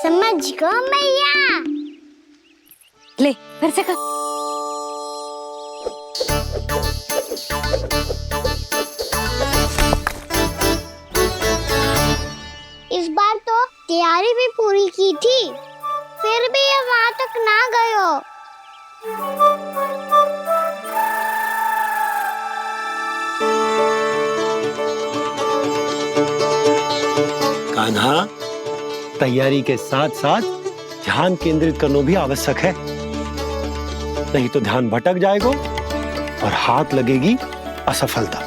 समझ गो मैया। ले फिर से कर। इस बार तो तैयारी भी पूरी की थी, फिर भी ये वहां तक ना गए हो। कान्हा, तैयारी के साथ साथ ध्यान केंद्रित करना भी आवश्यक है, नहीं तो ध्यान भटक जाएगा और हाथ लगेगी असफलता।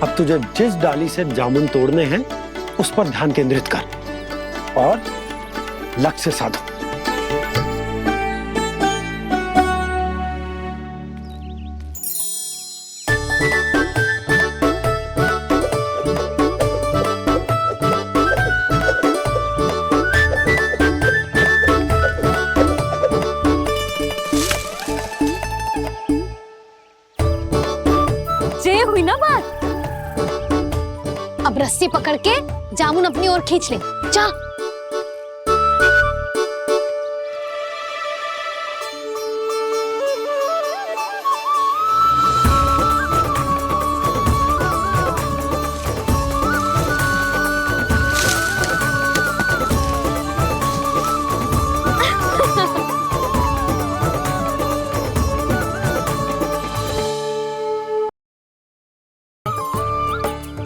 अब तुझे जिस डाली से जामुन तोड़ने हैं उस पर ध्यान केंद्रित कर और लक्ष्य साधो। हुई ना बात। अब रस्सी पकड़ के जामुन अपनी ओर खींच ले। जा।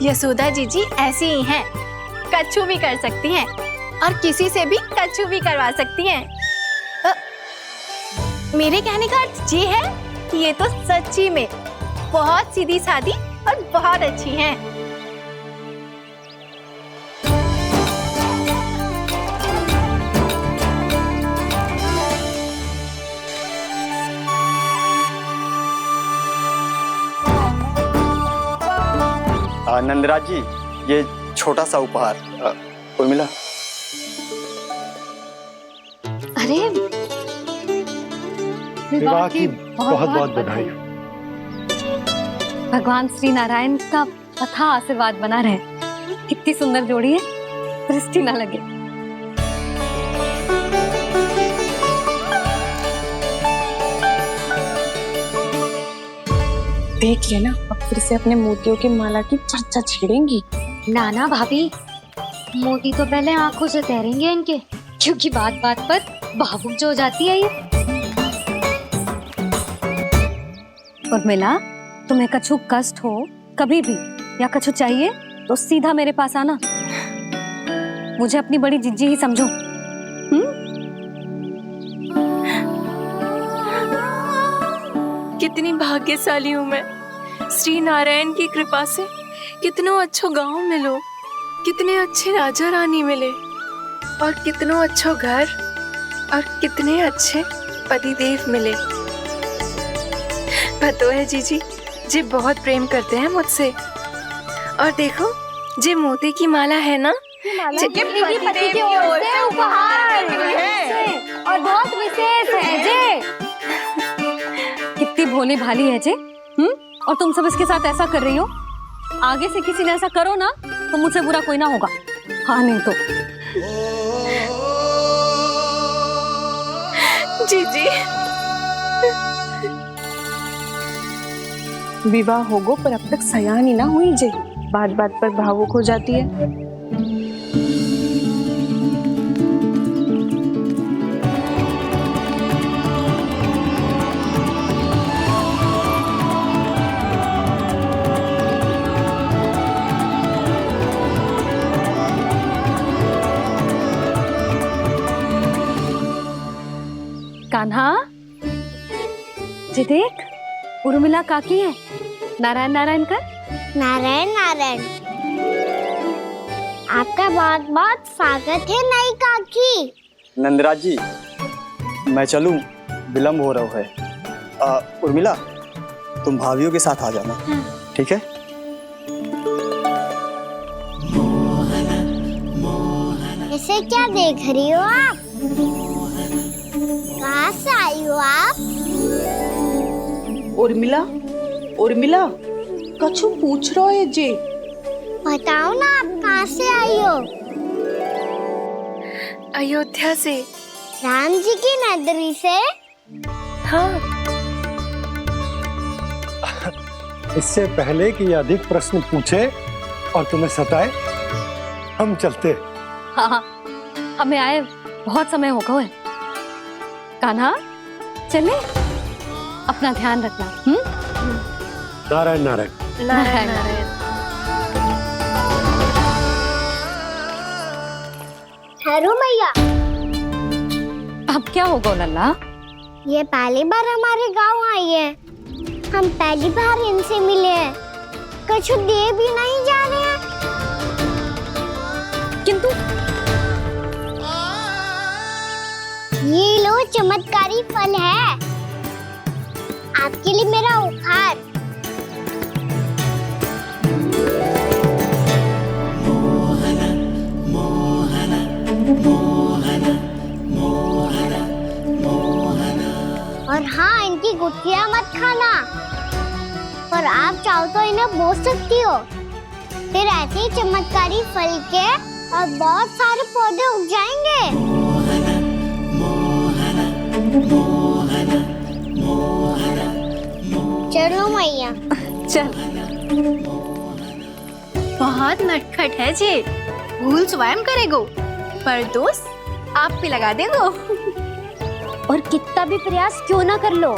यशोदा जीजी ऐसी ही हैं, कच्छू भी कर सकती हैं और किसी से भी कच्छू भी करवा सकती हैं। मेरे कहने का अर्थ ये है कि ये तो सच्ची में बहुत सीधी सादी और बहुत अच्छी हैं। नंदराज जी, ये छोटा सा उपहार। उर्मिला। अरे विवाह की बहुत बहुत बधाई। भगवान श्री नारायण का अथाह आशीर्वाद बना रहे। कितनी सुंदर जोड़ी है, दृष्टि ना लगे। देख लेना, अब फिर से अपने मोतियों की माला की चर्चा छेड़ेंगी। नाना भाभी, मोती तो पहले आंखों से तैरेंगे इनके, क्योंकि बात बात पर भावुक जो हो जाती है ये। उर्मिला, तुम्हें कछु कष्ट हो कभी भी या कछु चाहिए तो सीधा मेरे पास आना। मुझे अपनी बड़ी जिज्जी ही समझो। कितनी भाग्यशाली हूँ मैं, श्री नारायण की कृपा से कितनों अच्छो गांव मिलो, कितने अच्छे राजा रानी मिले और कितनों अच्छो घर और कितने अच्छे पतिदेव मिले। पतो है जीजी, जी बहुत प्रेम करते हैं मुझसे। और देखो, जे मोती की माला है ना, पति की ओर से उपहार है और बहुत विशेष है जे। कितनी भोली भाली है जे। और तुम सब इसके साथ ऐसा कर रही हो। आगे से किसी ने ऐसा करो ना तो मुझसे बुरा कोई ना होगा। हाँ नहीं तो। जीजी, विवाह होगो पर अब तक सयान ही ना हुई जे, बात बात पर भावुक हो जाती है। कान्हा, जी देख, उर्मिला काकी है। नारायण नारायण कर। नारायण नारायण। आपका बहुत बहुत स्वागत है नई काकी। नंदराज जी, मैं चलूं, विलंब हो रहा है। उर्मिला, तुम भाभीियों के साथ आ जाना, ठीक है? इसे क्या देख रही हो आप? कहाँ से आई हो आप? उर्मिला, उर्मिला, कछु पूछ रहा है जी। बताओ ना आप कहाँ से आई हो? अयोध्या से। राम जी की नगरी से? हाँ। इससे पहले कि ये अधिक प्रश्न पूछे और तुम्हें सताए, हम चलते। हाँ हाँ, हमें आए बहुत समय हो गया है। कान्हा, चले? अपना ध्यान रखना। नारायण नारायण। नारायण नारायण। ठहरो मैया। अब क्या होगा लल्ला? ये पहली बार हमारे गांव आई है। हम पहली बार इनसे मिले हैं। कुछ दे भी नहीं जा रहे हैं। किंतु ये लो चमत्कारी फल है। आपके लिए मेरा उपहार। और हाँ, इनकी गुठलियां मत खाना। और आप चाहो तो इन्हें बो सकती हो। फिर ऐसे ही चमत्कारी फल के और बहुत सारे पौधे उग जाएंगे। चलो मैया। चल। बहुत नटखट है जे। भूल स्वयं करेगो, पर दोस्त आप पे लगा देगो। और कितना भी प्रयास क्यों ना कर लो,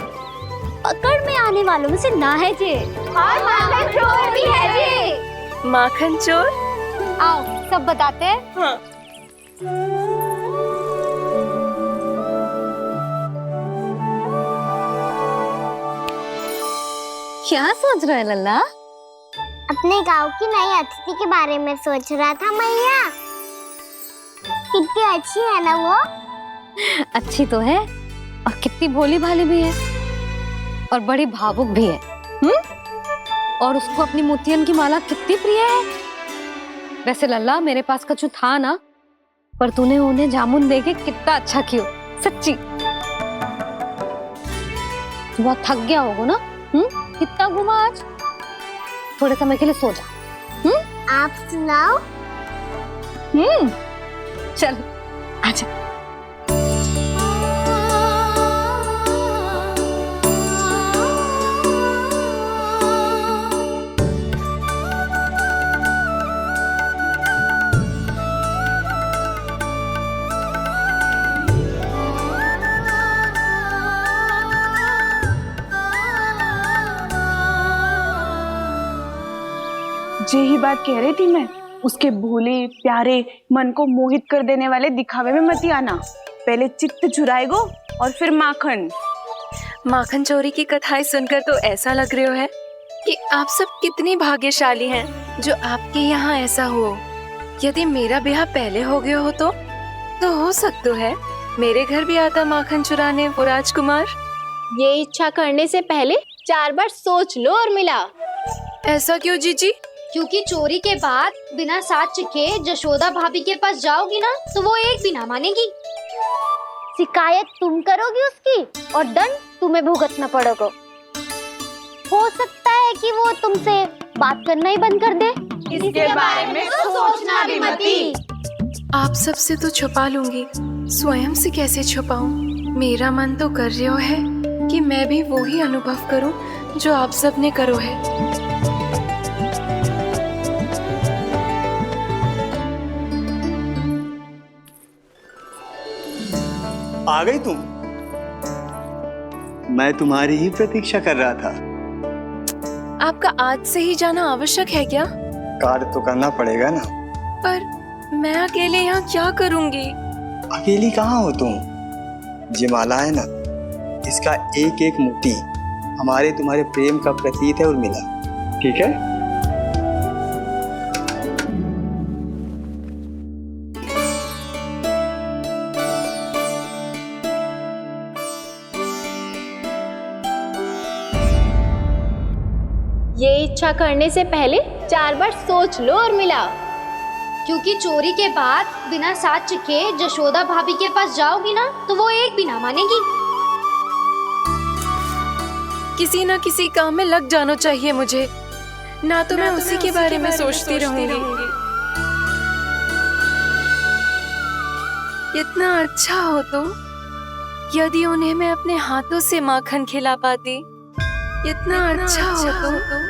पकड़ में आने वालों में से ना है जे। और माखन चोर भी है जे। माखन चोर? आओ सब बताते हैं। हाँ। क्या सोच रहे लल्ला? अपने गांव की नई अतिथि के बारे में सोच रहा था मैया। कितनी अच्छी है ना वो? अच्छी तो है और कितनी भोली भाली भी है और बड़ी भावुक भी है। और उसको अपनी मोतियन की माला कितनी प्रिय है। वैसे लल्ला, मेरे पास कछु था ना, पर तूने उन्हें जामुन देके कितना अच्छा किया, सच्ची। बहुत थक गया होगा ना? कितना घुमा आज? थोड़े समय के लिए सो जा। आप सुनाओ। चल आजा। जे ही बात कह रही थी मैं, उसके भोले प्यारे मन को मोहित कर देने वाले दिखावे में मत आना। पहले चित्त चुराएगो और फिर माखन। माखन चोरी की कथाएं सुनकर तो ऐसा लग रहा है कि आप सब कितनी भाग्यशाली हैं जो आपके यहाँ ऐसा हो। यदि मेरा ब्याह पहले हो गया हो तो हो सकता है मेरे घर भी आता माखन चुराने वो राजकुमार। ये इच्छा करने से पहले 4 बार सोच लो उर्मिला। ऐसा क्यों जीजी? क्योंकि चोरी के बाद बिना साथ चिखे जशोदा भाभी के पास जाओगी ना, तो वो एक भी ना मानेगी। शिकायत तुम करोगी उसकी और दंड तुम्हें भुगतना पड़ेगा। हो सकता है कि वो तुमसे बात करना ही बंद कर दे। इसके बारे में तो सोचना भी मती। आप सबसे तो छुपा लूंगी, स्वयं से कैसे छुपाऊं? मेरा मन तो कर रहा है कि मैं भी वो ही अनुभव करूं जो आप सब ने करो है। आ गई तुम? मैं तुम्हारी ही प्रतीक्षा कर रहा था। आपका आज से ही जाना आवश्यक है क्या? कार्य तो करना पड़ेगा ना। पर मैं अकेले यहाँ क्या करूंगी? अकेली कहाँ हो तुम? ये माला है ना, इसका एक एक मोती हमारे तुम्हारे प्रेम का प्रतीक है उर्मिला, ठीक है? पीछा करने से पहले 4 बार सोच लो और मिलाओ। क्योंकि चोरी के बाद बिना साथ चिखे जशोदा भाभी के पास जाओगी ना तो वो एक भी ना मानेगी। किसी ना किसी काम में लग जाना चाहिए मुझे, ना तो मैं उसी के बारे में सोचती रहूंगी। इतना अच्छा हो तो यदि उन्हें मैं अपने हाथों से माखन खिला पाती। इतना अच्छा हो तो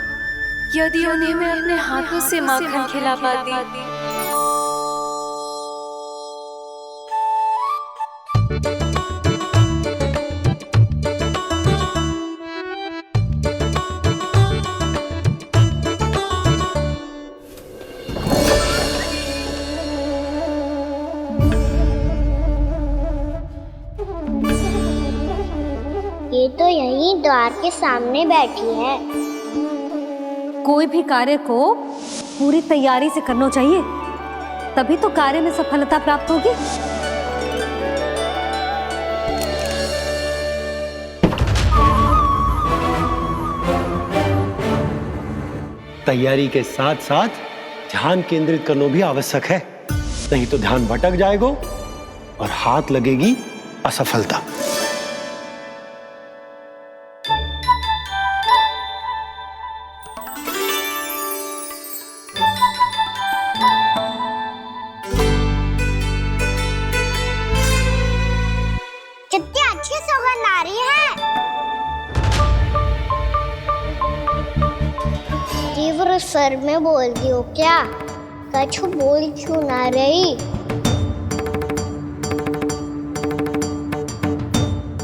यदि उन्हें मैं अपने हाथों से माखन खिला पाती। ये तो यही द्वार के सामने बैठी है। कोई भी कार्य को पूरी तैयारी से करना चाहिए, तभी तो कार्य में सफलता प्राप्त होगी। तैयारी के साथ साथ ध्यान केंद्रित करना भी आवश्यक है, नहीं तो ध्यान भटक जाएगा और हाथ लगेगी असफलता। कितनी अच्छी सुगंध आ रही है। तीव्र स्वर में बोलती हो क्या? कछु बोल क्यों ना रही?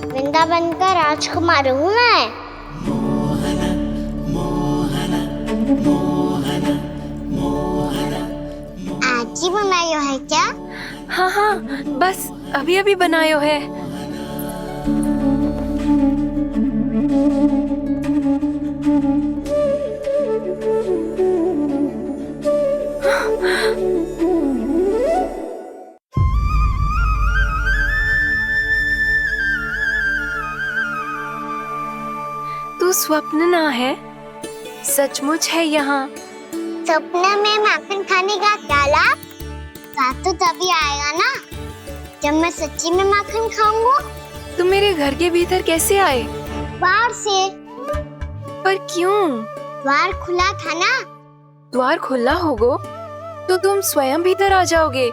वृंदावन का राजकुमार हूँ मैं। आज ही बनायो है क्या? हाँ हाँ, बस अभी अभी बनायो है। तू स्वप्न ना है, सचमुच है यहाँ। सपने में माखन खाने का क्या लाभ? स्वाद तो तभी आएगा ना जब मैं सच्ची में माखन खाऊंगा। तुम मेरे घर के भीतर कैसे आए? बाहर से। पर क्यों? द्वार खुला था ना। द्वार खुला होगा तो तुम स्वयं भीतर आ जाओगे।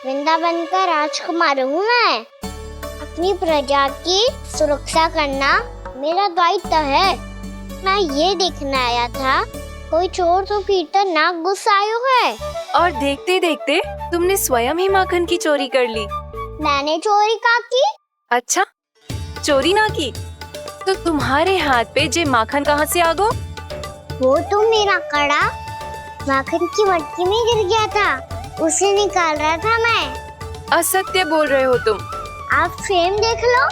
वृंदावन का राजकुमार हूँ मैं। अपनी प्रजा की सुरक्षा करना मेरा दायित्व है। मैं ये देखने आया था कोई चोर तो कीर्तन ना घुस आयो है। और देखते देखते तुमने स्वयं ही माखन की चोरी कर ली। मैंने चोरी का की? अच्छा, चोरी ना की तो तुम्हारे हाथ पे जे माखन कहाँ से आ गो? वो तो मेरा कड़ा माखन की मटकी में गिर गया था, उसे निकाल रहा था मैं। असत्य बोल रहे हो तुम। आप स्वयं देख लो।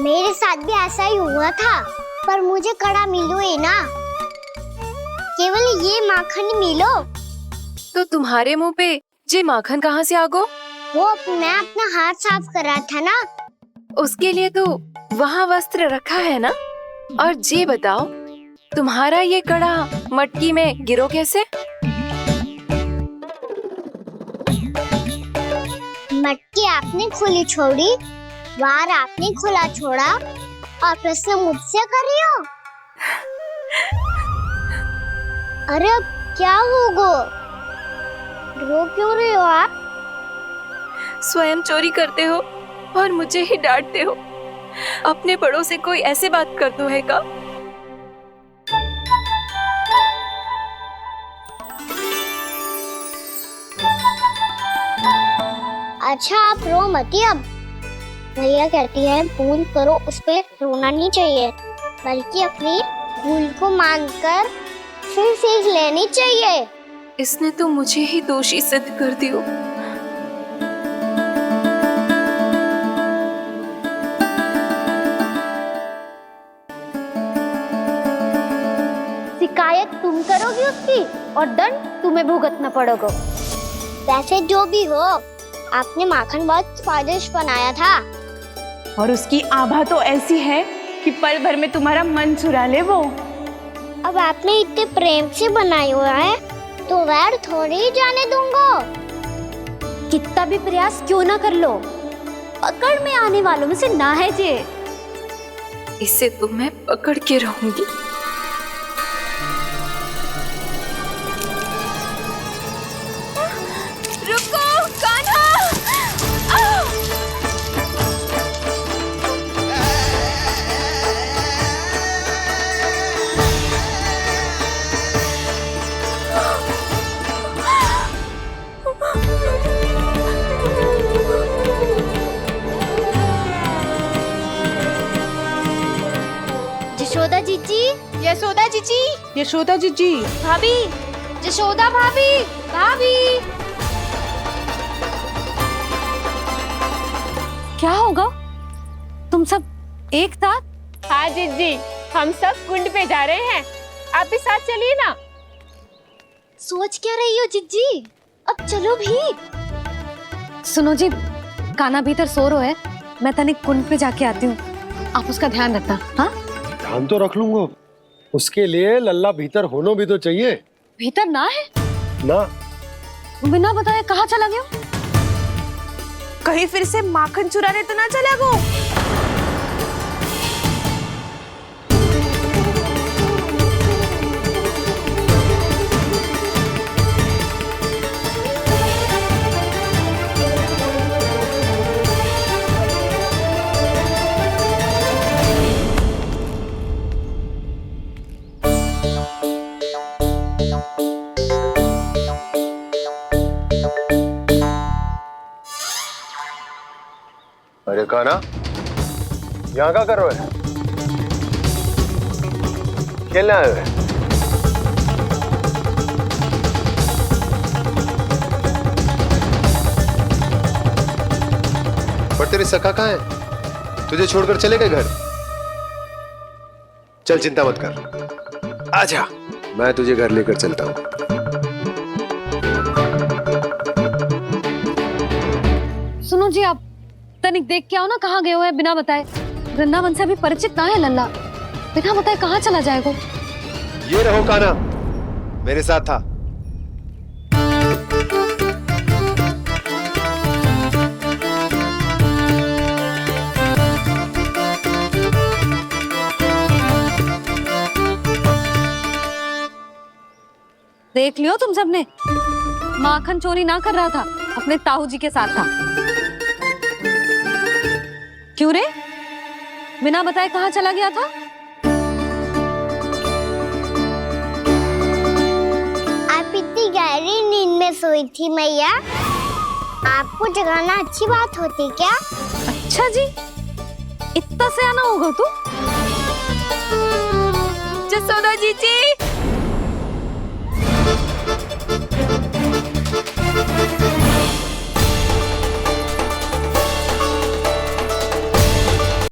मेरे साथ भी ऐसा ही हुआ था, पर मुझे कड़ा मिलो है ना, केवल ये माखन मिलो। तो तुम्हारे मुंह पे जे माखन कहाँ से आ गो? वो मैं अपना हाथ साफ कर रहा था ना। उसके लिए तो वहाँ वस्त्र रखा है ना। और जे बताओ, तुम्हारा ये कड़ा मटकी में गिरो कैसे? मटकी आपने खुली छोड़ी, द्वार आपने खुला छोड़ा और प्रश्न मुझसे कर रही हो? अरे अब क्या होगा? रो क्यों रहे हो आप? स्वयं चोरी करते हो और मुझे ही डांटते हो। अपने बड़ों से कोई ऐसे बात कर दो है का? अच्छा आप रो मती। अब भैया कहती है भूल करो, उस पे रोना नहीं चाहिए, बल्कि अपनी भूल को मानकर फिर सीख लेनी चाहिए। इसने तो मुझे ही दोषी सिद्ध कर दियो। शिकायत तुम बंद करोगी उसकी और दंड तुम्हें भुगतना पड़ेगा। वैसे जो भी हो, आपने माखन बहुत स्वादिष्ट बनाया था। और उसकी आभा तो ऐसी है कि पल भर में तुम्हारा मन चुरा ले वो। अब आपने इतने प्रेम से बनाई हुआ है तो वैर थोड़ी ही जाने दूंगा। कितना भी प्रयास क्यों ना कर लो, पकड़ में आने वालों में से ना है जे। इसे तो मैं पकड़ के रहूंगी। रुको कान्हा। यशोदा जीजी, यशोदा जीजी, यशोदा जीजी, भाभी, यशोदा भाभी, भाभी। क्या होगा? तुम सब एक साथ? हाँ जीजी, हम सब कुंड पे जा रहे हैं, आप भी साथ चलिए ना। सोच क्या रही हो जिज्जी? अब चलो भी। सुनो जी, कान्हा भीतर सो रहा है, मैं तनिक कुंड पे जाके आती हूँ, आप उसका ध्यान रखना। हाँ, ध्यान तो रख लूंगा, उसके लिए लल्ला भीतर होना भी तो चाहिए। भीतर ना है ना, बिना बताए कहाँ चला गया? कहीं फिर से माखन चुराने तो ना चला गो। अरे कान्हा, यहाँ क्या कर रहे हो? खेलने आए हुए? पर तेरे सखा कहाँ है? तुझे छोड़कर चले गए घर? चल चिंता मत कर, आजा, मैं तुझे घर लेकर चलता हूँ। सुनो जी, आप तनिक देख के आओ ना कहाँ गए हुए हैं बिना बताए। वृंदावन से अभी परिचित ना है लल्ला, बिना बताए कहाँ चला जाएगा? ये रहो कान्हा, मेरे साथ था। देख लियो तुम सबने, माखन चोरी ना कर रहा था, अपने ताऊ जी के साथ था। क्यों रे, बिना बताए कहाँ चला गया था? आप इतनी गहरी नींद में सोई थी मैया, आपको जगाना अच्छी बात होती क्या? अच्छा जी, इतना से आना होगा तू? जसोदा जीजी,